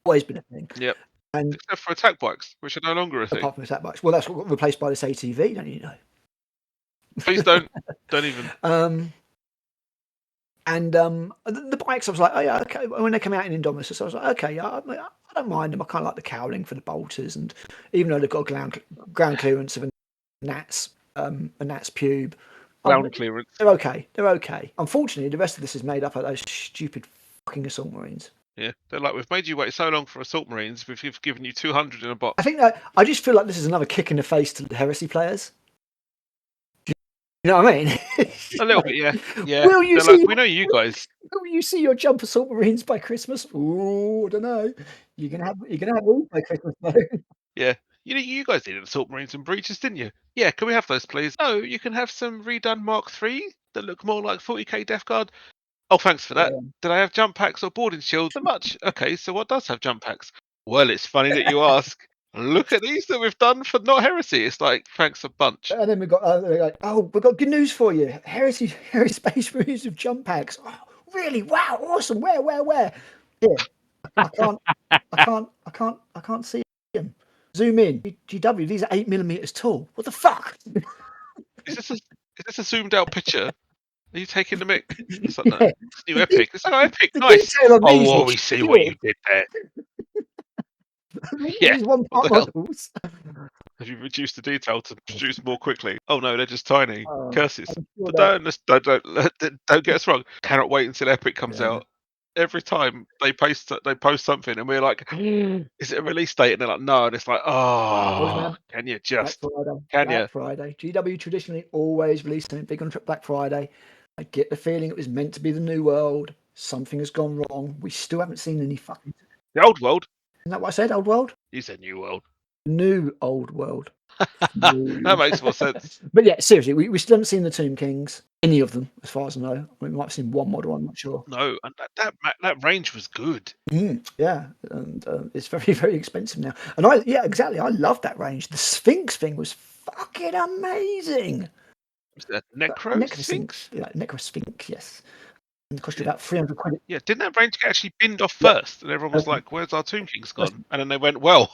Always been a thing. Yep. And Except for attack bikes, which are no longer a thing. apart from attack bikes, well, that's what got replaced by this ATV, don't you know? Please don't even. The bikes, I was like, oh yeah, okay. When they come out in Indominus, I was like, okay, yeah, I don't mind them. I kind of like the cowling for the bolters, and even though they've got ground clearance of a Nats pube, Ground clearance. they're okay. They're okay. Unfortunately, the rest of this is made up of those stupid fucking assault marines. Yeah, they're like, we've made you wait so long for assault marines. We've given you 200 in a box. I think that I just feel like this is another kick in the face to the heresy players. You know what I mean? A little bit, yeah. Yeah. Will you They're see? like, we know you guys. Will you see your jump assault marines by Christmas? Ooh, I don't know. You're gonna have these by Christmas though. Yeah. You guys needed assault marines and breaches, didn't you? Yeah, can we have those, please? No, you can have some redone Mark III that look more like 40k Death Guard. Oh, thanks for that. Yeah. Did I have jump packs or boarding shields? So much. Okay, so what does have jump packs? Well, it's funny that you ask. Look at these that we've done for not heresy. It's like, thanks a bunch. And then we've got they're like, oh, we've got good news for you. Heresy Space Marines with jump packs. Oh, really? Wow, awesome. Where? Here. I can't see them. Zoom in. GW, these are 8mm tall. What the fuck? Is this a zoomed out picture? Are you taking the mic? It's like, no, Yeah. it's new Epic. It's like, oh, Epic, The nice. detail on Oh, these well, looks we see what you shit. did there. Yeah. These one What part the hell? models. Have you reduced the detail to produce more quickly? Oh no, they're just tiny. Curses. I'm sure But that. don't get us wrong. Cannot wait until Epic comes Yeah. out. Every time they post something, and we're like, "Is it a release date?" And they're like, "No." And it's like, Told you, "Oh, man. can you Black just? Friday. Can you?" Black Friday. GW traditionally always released something big on Black Friday. I get the feeling it was meant to be the new world. Something has gone wrong. We still haven't seen any fucking. The old world. Isn't that what I said? Old world? You said new world. New old world. That makes more sense. But yeah, seriously, we still haven't seen the Tomb Kings. Any of them, as far as I know. We might have seen one model, I'm not sure. No, and that range was good. Yeah, and it's very, very expensive now. And exactly. I love that range. The Sphinx thing was fucking amazing. Was that Necro Sphinx? Yeah, Necrosphinx, yes. And it cost you about 300 quid. Yeah, didn't that range get actually binned off Yeah. first? And everyone was like, "Where's our Tomb King's gone?" And then they went, "Well,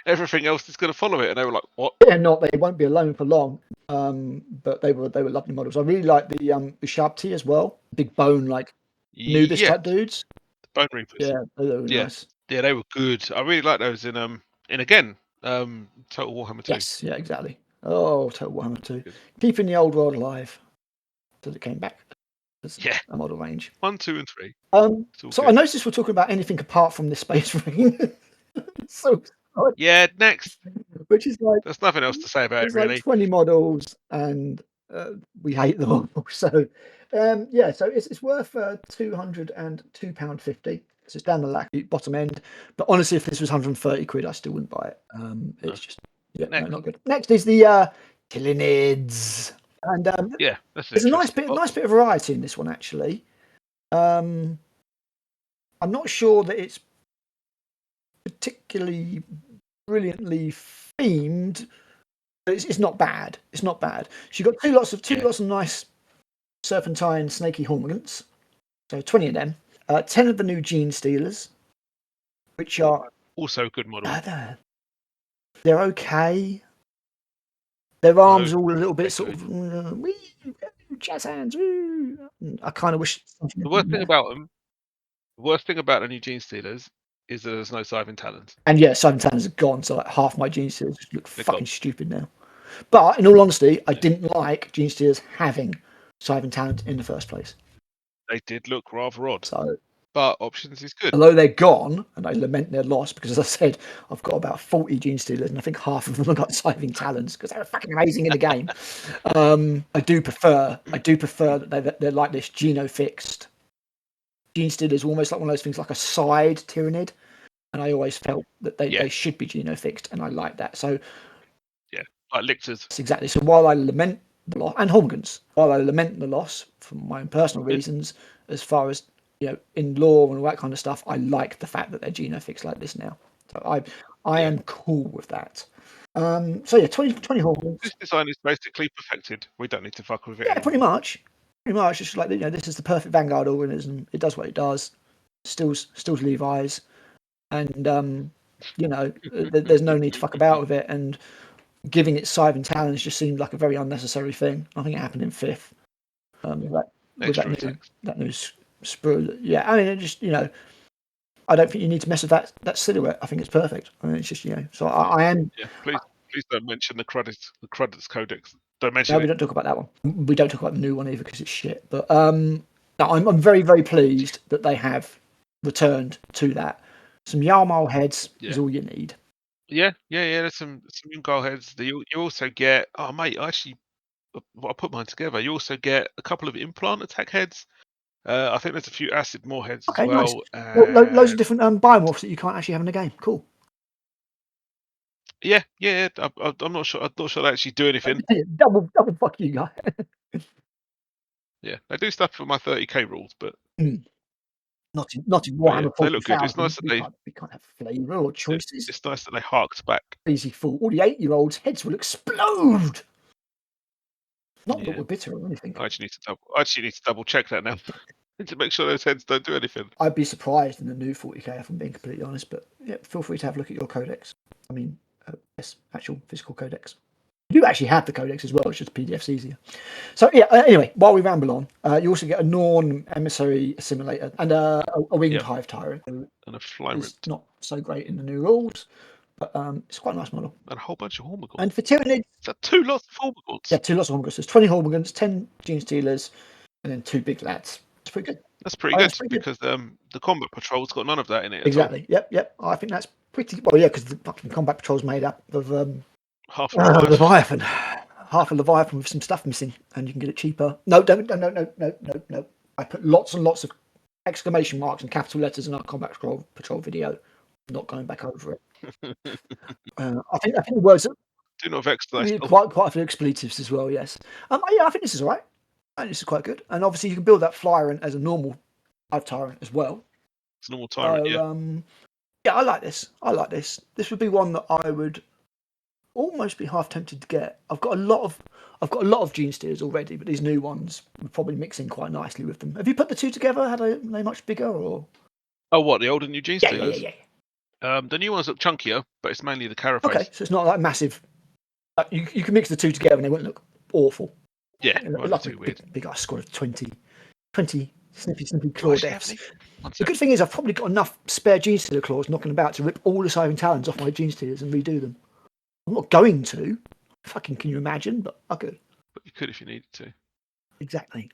everything else is going to follow it." And they were like, "What?" They're not. They won't be alone for long. But they were lovely models. I really like the Sharp T as well. Big bone like Nubis Yeah, type dudes. the Bone Reapers. Yeah, they were Yeah, nice. yeah, they were good. I really like those in again, Total Warhammer 2. Yes, yeah, exactly. Oh, Total Warhammer 2. Good. Keeping the old world alive. So it came back as Yeah, a model range. 1, 2, and 3. So I noticed we're talking about anything apart from this Space Marine. So Yeah, next. which is like There's nothing else to say about it, there's like really. 20 models and we hate them all. So so it's worth £202.50. So it's down the bottom end. But honestly, if this was 130 quid, I still wouldn't buy it. It's just no, not good. Next is the Tyranids. And Yeah, that's there's a nice bit of variety in this one actually. I'm not sure that it's particularly brilliantly themed. It's not bad. It's not bad. She got two lots of nice serpentine snaky hormigants. So 20 of them. 10 of the new Gene Stealers, which are also a good model. They're okay. Their arms are all a little bit sort of jazz hands. I kind of wish. The worst thing about the new Gene Stealers is that there's no Scything Talons. And yeah, Scything Talons are gone, so like half my Gene Stealers look fucking stupid now. But in all honesty, I didn't like Gene Stealers having Scything Talons in the first place. They did look rather odd. So, but options is good. Although they're gone, and I lament their loss because, as I said, I've got about 40 Gene Stealers, and I think half of them have got Scything Talons because they're fucking amazing in the game. I do prefer that they're like this Geno fixed. Gene Stealer is almost like one of those things, like a side Tyranid. and I always felt that Yeah. they should be genofixed, and I like that. So Yeah, like lictors. that's exactly. So while I lament the loss, and Hormigans, while I lament the loss for my own personal reasons, as far as in lore and all that kind of stuff, I like the fact that they're genofixed like this now. So I am cool with that. So yeah, 20 Hormigans. This design is basically perfected. We don't need to fuck with it Yeah, anymore. pretty much. Pretty much. It's like this is the perfect Vanguard organism. It does what it does. Stills Levi's, and there's no need to fuck about with it. And giving it Scythe Talons just seemed like a very unnecessary thing. I think it happened in fifth. With that new sprue. Yeah, I mean, it just I don't think you need to mess with that silhouette. I think it's perfect. I mean, it's just So I am. Yeah, please don't mention the credits codex. Don't mention No, it. we don't talk about that one. We don't talk about the new one either because it's shit. But no, I'm very, very pleased that they have returned to that. Some Yarmal heads is all you need. Yeah. There's some Yungal heads. You also get. Oh mate, I put mine together. You also get a couple of implant attack heads. I think there's a few acid more heads as well. Nice. Loads of different biomorphs that you can't actually have in the game. Cool. Yeah. I'm not sure. I'm not sure they actually do anything. double fuck you guys. Yeah, they do stuff for my 30k rules, but not in Warhammer 40,000. they look good. It's nice that we can't have flavour or choices. It's nice that they harked back. Easy fool. All the 8-year-olds' heads will explode. Not that we're bitter or anything. I actually need to double check that now to make sure those heads don't do anything. I'd be surprised in the new 40k if I'm being completely honest, but yeah, feel free to have a look at your codex. I mean, yes, actual physical codex. You do actually have the codex as well, it's just PDF's easier. So yeah, anyway, while we ramble on, you also get a Norn emissary assimilator and a winged hive tyrant. And a fly It's not so great in the new rules, but it's quite a nice model. And a whole bunch of Hormigons. And for Tyranids... Is that 2 lots of Hormigons? Yeah, 2 lots of Hormigons. There's 20 Hormigons, 10 Gene Stealers, and then 2 big lads. It's pretty good. That's pretty good because the Combat Patrol's got none of that in it. Exactly. Yep. I think that's pretty well. Yeah, because the fucking Combat Patrol's made up of half a Leviathan, half a Leviathan with some stuff missing, and you can get it cheaper. No. I put lots and lots of exclamation marks and capital letters in our Combat Patrol video. I'm not going back over it. I think the words. Do not vex. Quite a few expletives as well. Yes. Yeah, I think this is all right. And this is quite good. And obviously, you can build that flyer as a normal hive tyrant as well. It's a normal tyrant, yeah, I like this. This would be one that I would almost be half tempted to get. I've got a lot of Gene Steers already, but these new ones would probably mix in quite nicely with them. Have you put the two together? Are they much bigger or? Oh, what, the old and new Gene Steers? Yeah. The new ones look chunkier, but it's mainly the carapace. Okay, so it's not like massive. You can mix the two together and they won't look awful. Yeah, like a big ass squad of 20 snippy claw deaths. The good thing is I've probably got enough spare Gene Stealer claws knocking about to rip all the Scythe Talons off my Gene Stealers and redo them. I'm not going to. Fucking can you imagine? But I could. But you could if you needed to. Exactly.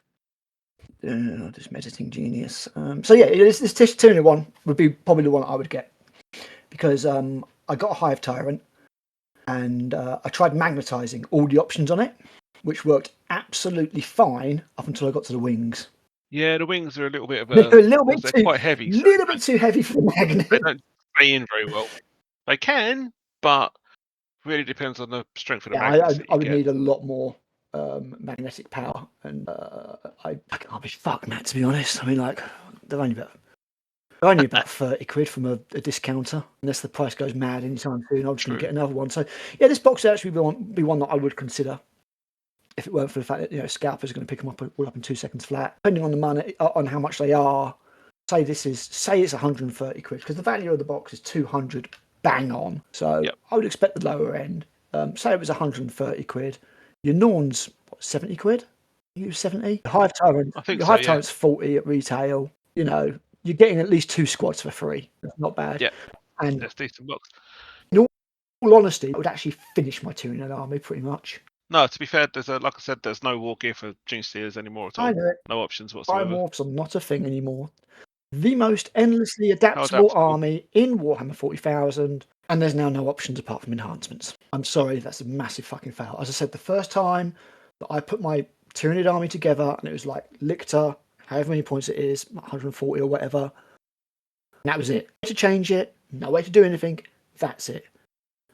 Just meditating genius. So yeah, this Tyraniid one would be probably the one I would get because I got a Hive Tyrant and I tried magnetizing all the options on it, which worked absolutely fine up until I got to the wings. Yeah, the wings are a little bit of they're quite heavy. A little bit too heavy for the magnet. They don't stay in very well. They can, but really depends on the strength of the magnet. I would need a lot more magnetic power, and I can't be fucked, Matt. To be honest, I mean, like they're only about £30 from a discounter, unless the price goes mad anytime soon. I'm just going to get another one. So yeah, this box would actually be one that I would consider. If it weren't for the fact that scalpers are going to pick them up all up in 2 seconds flat, depending on the money, on how much they are. Say it's £130 because the value of the box is 200 bang on. So I would expect the lower end. Say it was £130. Your Norn's £70. You 70. The Hive Tyrant. Your Hive Tyrant's 40 at retail. You're getting at least 2 squads for free. That's not bad. Yeah, and that's decent box. In all honesty, it would actually finish my Tyraniid army pretty much. No, to be fair, like I said, there's no war gear for Gene Stealers anymore at all. I know it. No options whatsoever. Biomorphs are not a thing anymore. The most endlessly adaptable army in Warhammer 40,000, and there's now no options apart from enhancements. I'm sorry, that's a massive fucking fail. As I said, the first time that I put my Tyraniid army together, and it was like Lictor, however many points it is, 140 or whatever, and that was it. To change it, no way to do anything. That's it.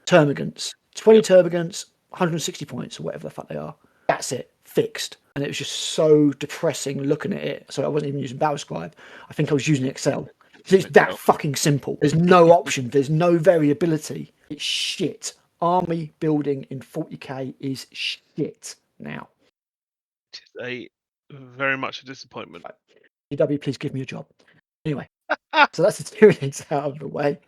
Termagants, 20 termagants, 160 points or whatever the fuck they are. That's it, fixed. And it was just so depressing looking at it. So I wasn't even using Battlescribe. I think I was using Excel. It's that fucking simple. There's no option. There's no variability. It's shit. Army building in 40k is shit now. It's very much a disappointment. GW, please give me a job. Anyway, so that's the two things out of the way.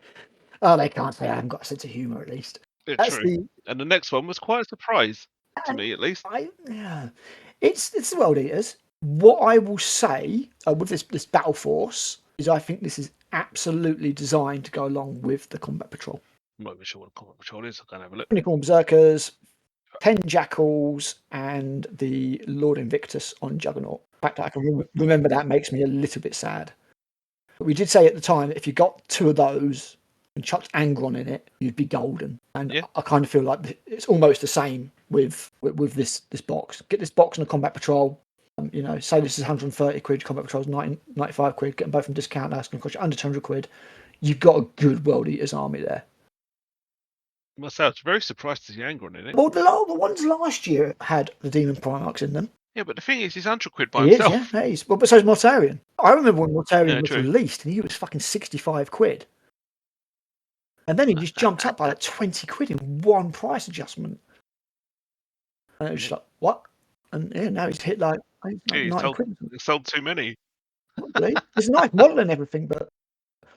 Oh, they can't say I haven't got a sense of humour, at least. That's true. And the next one was quite a surprise to me, at least. It's the World Eaters. What I will say with this Battleforce is I think this is absolutely designed to go along with the Combat Patrol. I'm not even sure what a Combat Patrol is. I can't have a look. Unicorn Berserkers, 10 Jackals, and the Lord Invictus on Juggernaut. The fact that I can remember that makes me a little bit sad. But we did say at the time that if you got two of those and chucked Angron in it, you'd be golden. And I kind of feel like it's almost the same with this box. Get this box and a Combat Patrol. Say this is 130 quid, Combat Patrol's 95 quid, get them both from discount, that's going to cost you under 200 quid. You've got a good World Eaters army there. I must say, I was very surprised to see Angron in it. Well, the ones last year had the Demon Primarchs in them. Yeah, but the thing is, he's 100 quid by himself. Yeah, he is. Well, but so is Mortarion. I remember when Mortarion was released and he was fucking 65 quid. And then he just jumped up by like 20 quid in one price adjustment. And it was just like, what? And now he's hit like 90 quid. He sold too many. Probably. It's a nice model and everything, but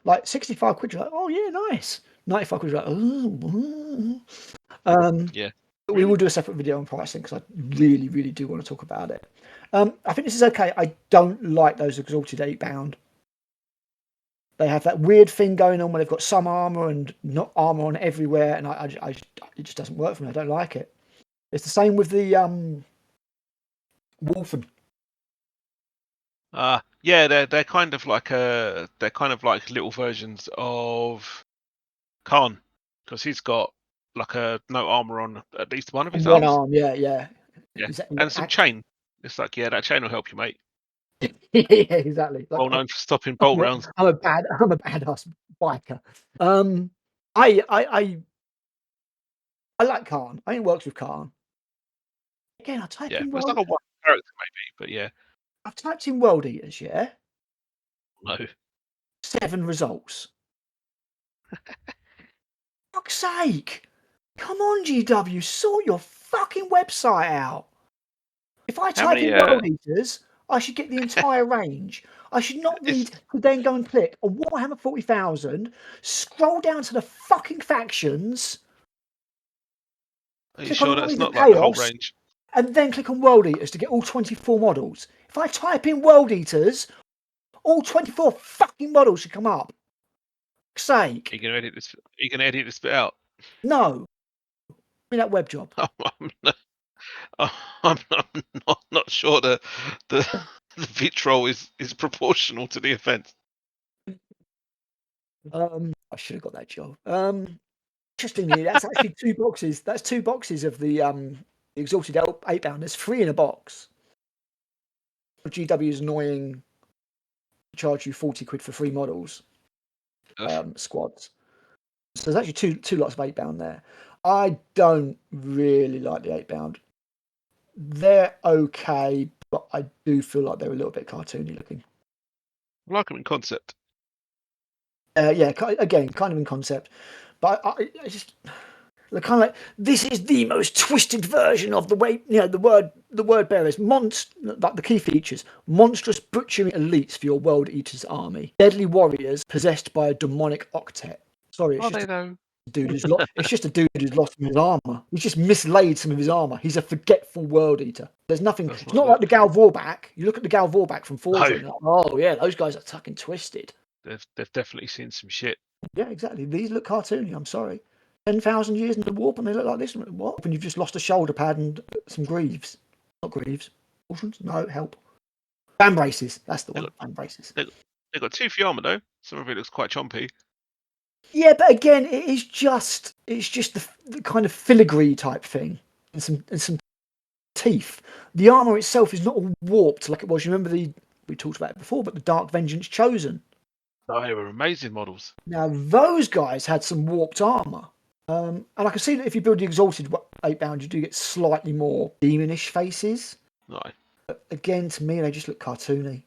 like 65 quid, you're like, oh yeah, nice. 95 quid, you're like, oh. Yeah. But we will do a separate video on pricing because I really, really do want to talk about it. I think this is okay. I don't like those Exalted 8-bound. They have that weird thing going on where they've got some armor and not armor on everywhere, and it just doesn't work for me. I don't like it. It's the same with the Wolfen. Yeah, they're kind of like little versions of Khan, because he's got like no armor on at least one of his arms. One arm, yeah. And some chain. It's like, that chain will help you, mate. Yeah, exactly. Well known for stopping bolt rounds. I'm a badass biker. I like Khan. I think it works with Khan. Again, I type in it's like a one character maybe, but yeah. I've typed in World Eaters, yeah? No. 7 results. Fuck's sake! Come on, GW, sort your fucking website out. If I type in World Eaters, I should get the entire range. I should not need to then go and click on Warhammer 40,000, scroll down to the fucking factions. Are you sure that's not like the whole range? And then click on World Eaters to get all 24 models. If I type in World Eaters, all 24 fucking models should come up. For sake. Are you going to edit this bit out? No. Give me that web job. I'm not sure the vitriol is proportional to the offence. I should have got that job. Interestingly, that's actually 2 boxes. That's 2 boxes of the Exalted 8-bound. There's 3 in a box. GW is annoying. Charge you 40 quid for 3 models. Squads. So there's actually two lots of 8-bound there. I don't really like the 8-bound. They're okay, but I do feel like they're a little bit cartoony looking. I like them in concept. Again, kind of in concept, but I just they're kind of like, this is the most twisted version of the way the word bearers. Like the key features: monstrous butchering elites for your World Eaters army, deadly warriors possessed by a demonic octet. Sorry, it's just a dude who's lost some of his armor. He's just mislaid some of his armor. He's a forgetful World Eater. There's nothing. It's not like the Gal Vorback. You look at the Gal Vorback from Forza, and you're like, oh yeah, those guys are fucking twisted. They've definitely seen some shit. Yeah, exactly. These look cartoony. I'm sorry. 10,000 years in the warp, and they look like this. What? When you've just lost a shoulder pad and some greaves. Not greaves. No, help. Fan braces. That's the one. Fan braces. They've got 2 for armor though. Some of it looks quite chompy. Yeah, but again, it's just the kind of filigree type thing, and some teeth. The armor itself is not all warped like it was. You remember we talked about it before, but the Dark Vengeance Chosen. Oh, they were amazing models. Now, those guys had some warped armour. And I can see that if you build the exalted 8-bound, you do get slightly more demonish faces. No. But again, to me, they just look cartoony.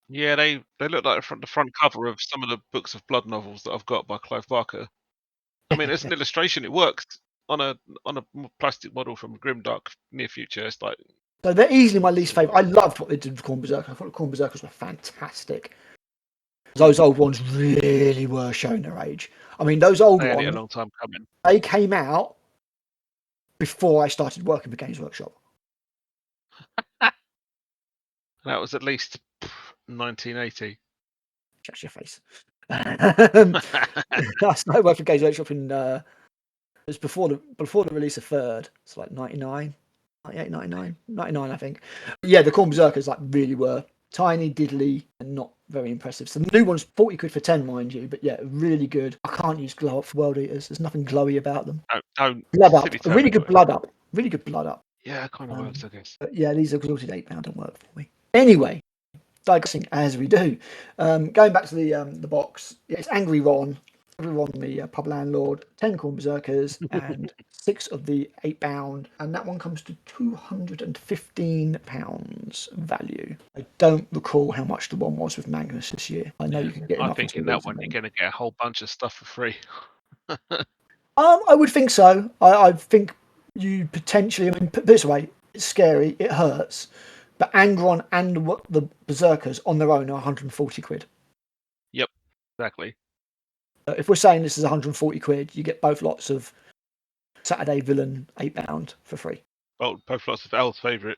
Yeah, they look like the front cover of some of the books of blood novels that I've got by Clive Barker. I mean, as an illustration, it works on a plastic model from Grimdark Near Future. It's like, so they're easily my least favourite. I loved what they did with Khorne Berserker. I thought the Khorne Berserkers were fantastic. Those old ones really were showing their age. I mean, those old they had it a ones, long time coming. they came out before I started working for Games Workshop. That was at least 1980. Shut your face. I started working for Games Workshop in it was before the release of Third. It's like 99, 98, 99, I think. But yeah, the Khorne Berserkers like really were tiny, diddly, and not very impressive. So the new one's 40 quid for 10, mind you, but yeah, really good. I can't use glow up for World Eaters. There's nothing glowy about them. Don't Blood up, silly a really good anyway. blood up, really good blood up. Yeah, it kind of works, I guess. But yeah, these exalted 8-pound don't work for me. Anyway, digressing as we do. Going back to the box, yeah, it's Angry Ron, the pub landlord, 10 Khorne Berserkers, and 6 of the 8-bound, and that one comes to £215 value. I don't recall how much the one was with Magnus this year. I know you can get I enough. think in that one you're going to get a whole bunch of stuff for free. I would think so. I think you potentially. I mean, put it this way, it's scary. It hurts. But Angron and the Berserkers on their own are 140 quid. Yep, exactly. If we're saying this is 140 quid, you get both lots of Saturday Villain 8-bound for free. Well, both lots of Al's favourite.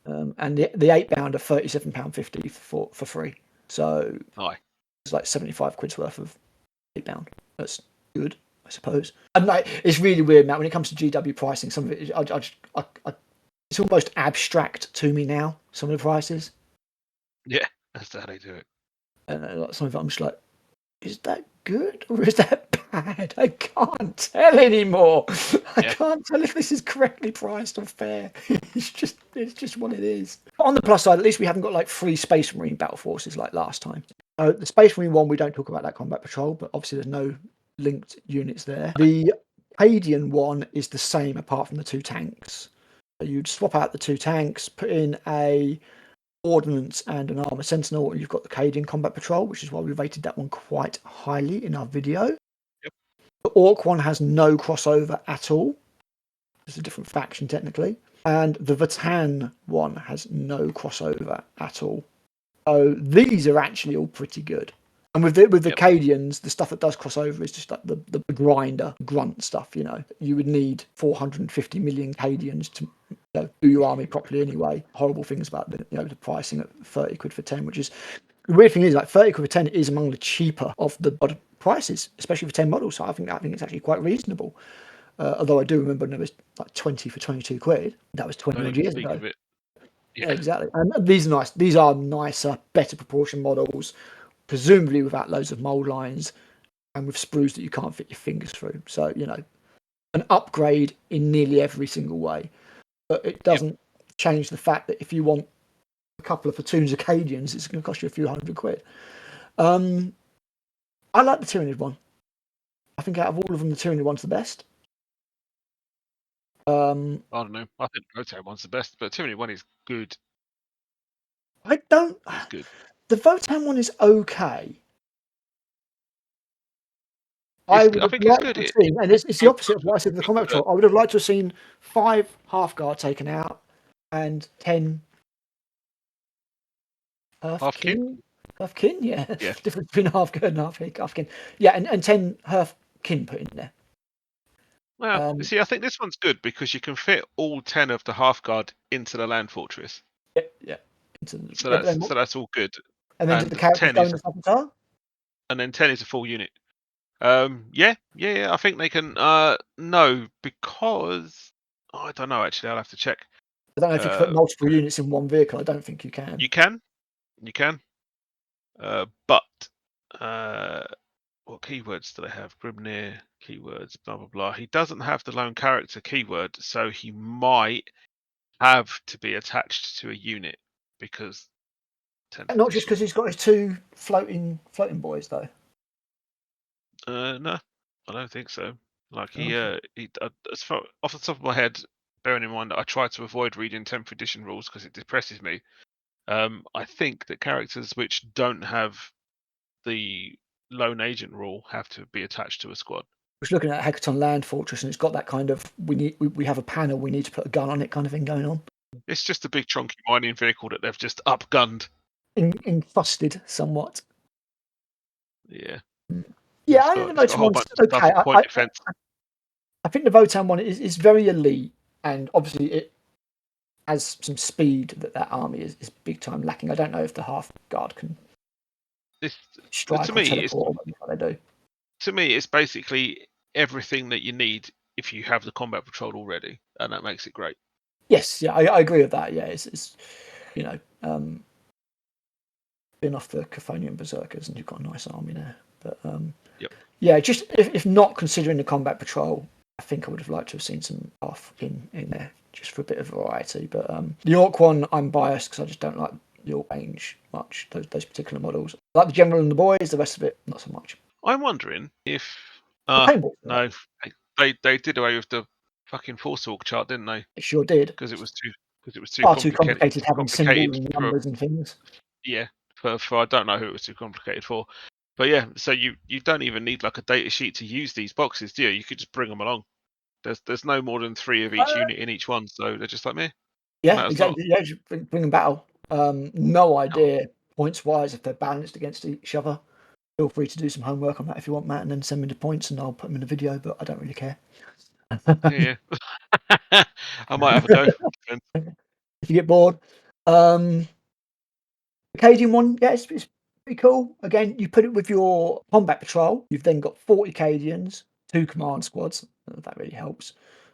And the 8-bound are £37.50 for free. So it's like 75 quid's worth of 8-bound. That's good, I suppose. And it's really weird, Matt. When it comes to GW pricing, some of it, it's almost abstract to me now. Some of the prices. Yeah, that's how they do it. And some of it, I'm just like, is that good or is that bad? I can't tell anymore. I can't tell if this is correctly priced or fair. It's just what it is. But on the plus side, at least we haven't got like 3 Space Marine battle forces like last time. The Space Marine one, we don't talk about that combat patrol, but obviously there's no linked units there. The Acadian one is the same apart from the 2 tanks. So you'd swap out the 2 tanks, put in a Ordnance and an Armour Sentinel, and you've got the Acadian Combat Patrol, which is why we rated that one quite highly in our video. Yep. The Orc one has no crossover at all. It's a different faction technically. And the Vatan one has no crossover at all. So these are actually all pretty good. And with the Acadians, the stuff that does cross over is just like the grinder, grunt stuff, you know. You would need 450 million Acadians to do your army properly anyway. Horrible things about the pricing at 30 quid for 10, which is the weird thing is like 30 quid for 10 is among the cheaper of the prices, especially for 10 models. So I think it's actually quite reasonable. Although I do remember there was like 20 for 22 quid. That was 20 odd years ago. Yeah, exactly. And these are nice. These are nicer, better proportion models, presumably without loads of mold lines and with sprues that you can't fit your fingers through. So, an upgrade in nearly every single way. But it doesn't change the fact that if you want a couple of platoons Acadians, it's going to cost you a few hundred quid. I like the Tyranid one. I think out of all of them, the Tyranid one's the best. I don't know. I think the Votan one's the best, but Tyranid one is good. It's good. The Votan one is okay. I think it's good. And it's the opposite of what I said in the combat patrol. I would have liked to have seen 5 half guard taken out and 10 half kin. Half kin, yeah. Difference between half guard and half kin. Yeah, and 10 half kin put in there. Well, see, I think this one's good because you can fit all 10 of the half guard into the land fortress. Yeah. So that's all good. And then did the characters go in the Saboteur? And then 10 is a full unit. Yeah. I think they can. No, because I don't know. Actually, I'll have to check. I don't know if you can put multiple units in one vehicle. I don't think you can. You can. But what keywords do they have? Grimnir keywords, blah blah blah. He doesn't have the lone character keyword, so he might have to be attached to a unit because 10th Not just edition. because he's got his two floating boys though. No, I don't think so. Like he, Okay. as far off the top of my head, bearing in mind that I try to avoid reading 10th edition rules because it depresses me. I think that characters which don't have the lone agent rule have to be attached to a squad. Was looking at Hecaton Land Fortress, and it's got that kind of we have a panel, we need to put a gun on it kind of thing going on. It's just a big chunky mining vehicle that they've just upgunned. Encrusted somewhat. Yeah. Yeah, I think the It's got a Votan whole one's bunch of stuff okay. for point defense. I think the Votan one is very elite, and obviously it has some speed that army is big time lacking. I don't know if the half guard can strike To or me, teleport or what they do. To me, it's basically everything that you need if you have the combat patrol already, and that makes it great. Yes, yeah, I agree with that. Yeah, it's you know, been off the Chthonian berserkers, and you've got a nice army there. But Yep. yeah, just if not considering the combat patrol, I think I would have liked to have seen some off in there just for a bit of variety. But the Orc one, I'm biased because I just don't like the Orc range much. Those particular models, I like the general and the boys. The rest of it, not so much. I'm wondering if The paintball, no, they did away with the fucking force orc chart, didn't they? it sure did. Because it was too Far too complicated having complicated symbols and for numbers and things. yeah for I don't know who it was too complicated for, but yeah. So you don't even need like a data sheet to use these boxes, do you? You could just bring them along. There's no more than 3 of each unit in each one, so they're just like me. Yeah, Matters not. exactly. Yeah, just bring them battle. No idea points wise if they're balanced against each other. Feel free to do some homework on that if you want, Matt, and then send me the points and I'll put them in the video. But I don't really care. Yeah. I might have a go. If you get bored, the Acadian one, yeah, it's pretty cool. Again, you put it with your combat patrol. You've then got 40 Acadians, 2 command squads. That really helps.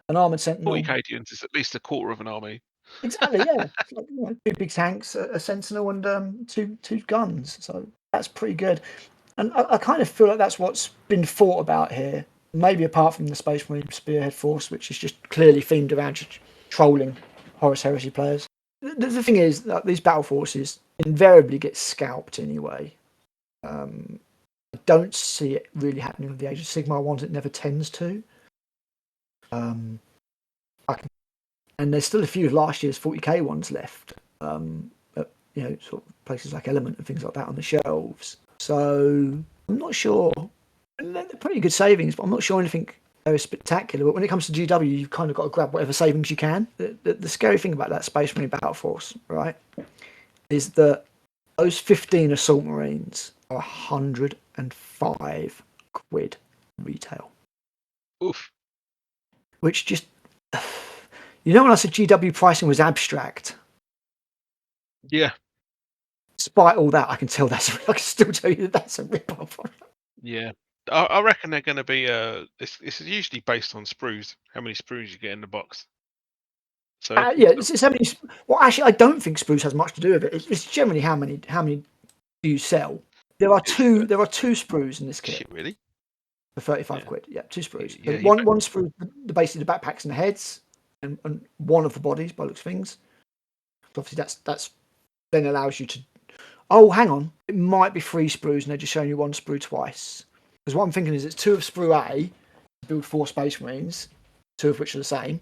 An armored 40 sentinel. Cadians is at least a quarter of an army. Exactly, yeah. It's like, 2 big tanks, a sentinel, and two guns. So that's pretty good. And I kind of feel like that's what's been thought about here. Maybe apart from the Space Marine Spearhead Force, which is just clearly themed around just trolling Horus Heresy players. The thing is that these battle forces invariably get scalped anyway. I don't see it really happening with the Age of Sigmar ones. It never tends to. And there's still a few of last year's 40k ones left. At, sort of places like Element and things like that on the shelves. So I'm not sure. They're pretty good savings, but I'm not sure anything very spectacular. But when it comes to GW, you've kind of got to grab whatever savings you can. The scary thing about that Space Marine Battle Force, right, is that those 15 Assault Marines are 105 quid retail. Oof. Which just, when I said GW pricing was abstract. Yeah. Despite all that, I can tell I can still tell you that's a rip-off. Yeah. I reckon they're going to be. It's usually based on sprues. How many sprues you get in the box. So yeah, it's how many. Well, actually, I don't think sprues has much to do with it. It's generally how many do you sell. There are two sprues in this kit. Shit, really? For 35 quid. Yeah, 2 sprues. Yeah, one sprue, basically the backpacks and the heads, and one of the bodies by looks of things. So obviously that's then allows you to. Oh, hang on. It might be 3 sprues and they're just showing you 1 sprue twice. Because what I'm thinking is it's 2 of sprue A to build 4 Space Marines, 2 of which are the same,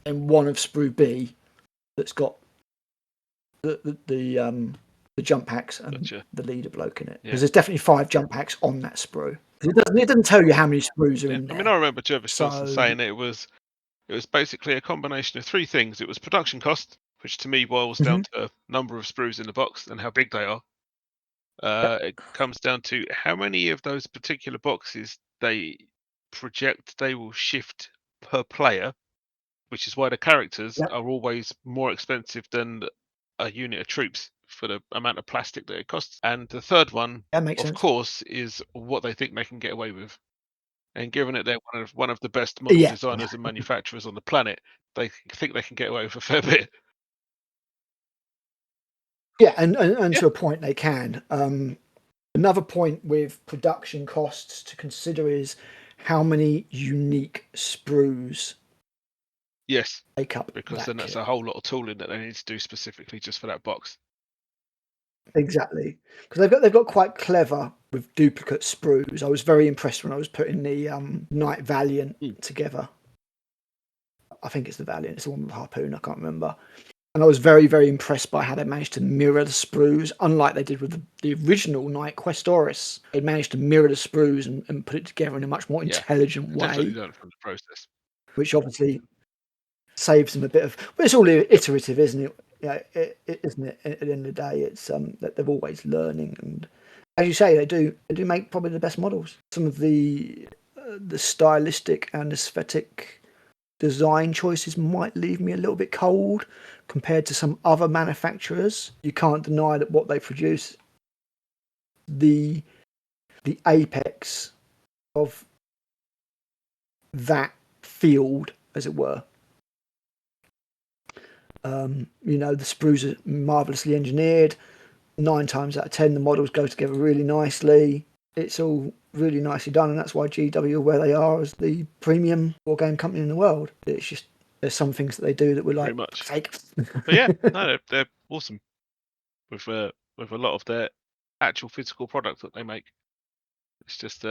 and 1 of sprue B that's got the jump packs and the leader bloke in it. Because there's definitely 5 jump packs on that sprue. It doesn't tell you how many sprues are in there. I mean, I remember Jervis Johnson saying it was basically a combination of 3 things. It was production cost, which to me boils down to number of sprues in the box and how big they are. It comes down to how many of those particular boxes they project they will shift per player, which is why the characters are always more expensive than a unit of troops for the amount of plastic that it costs. And the third one, of course, is what they think they can get away with. And given that they're one of the best model designers and manufacturers on the planet, they think they can get away with a fair bit. Yeah, and to a point they can. Another point with production costs to consider is how many unique sprues. Yes, make up because that then that's kit. a whole lot of tooling that they need to do specifically just for that box. Exactly, because they've got quite clever with duplicate sprues. I was very impressed when I was putting the Knight Valiant together. I think it's the Valiant. It's the one with the harpoon. I can't remember. And I was very, very impressed by how they managed to mirror the sprues, unlike they did with the original Knight Questoris. They managed to mirror the sprues and put it together in a much more intelligent way. Definitely learned from the process. Which obviously saves them a bit of. But it's all iterative, isn't it? Yeah, isn't it? At the end of the day, it's that they're always learning, and as you say, they do make probably the best models. Some of the stylistic and aesthetic design choices might leave me a little bit cold compared to some other manufacturers. You can't deny that what they produce, the apex of that field, as it were. The sprues are marvelously engineered. 9 times out of 10, the models go together really nicely. It's all really nicely done, and that's why GW are where they are as the premium board game company in the world. It's just there's some things that they do that we're like, Pretty much. But yeah, no, they're awesome with a lot of their actual physical product that they make. It's just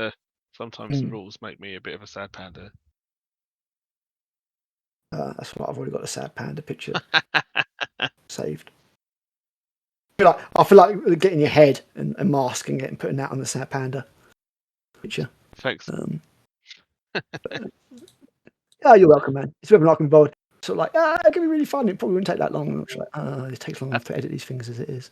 sometimes the rules make me a bit of a sad panda. That's why I've already got a sad panda picture saved. I feel like getting your head and masking it and putting that on the sad panda picture. Thanks. Oh, you're welcome, man. It's a bit like involved. Sort of like, it can be really fun. It probably wouldn't take that long. It's like, it takes long enough to edit these things as it is.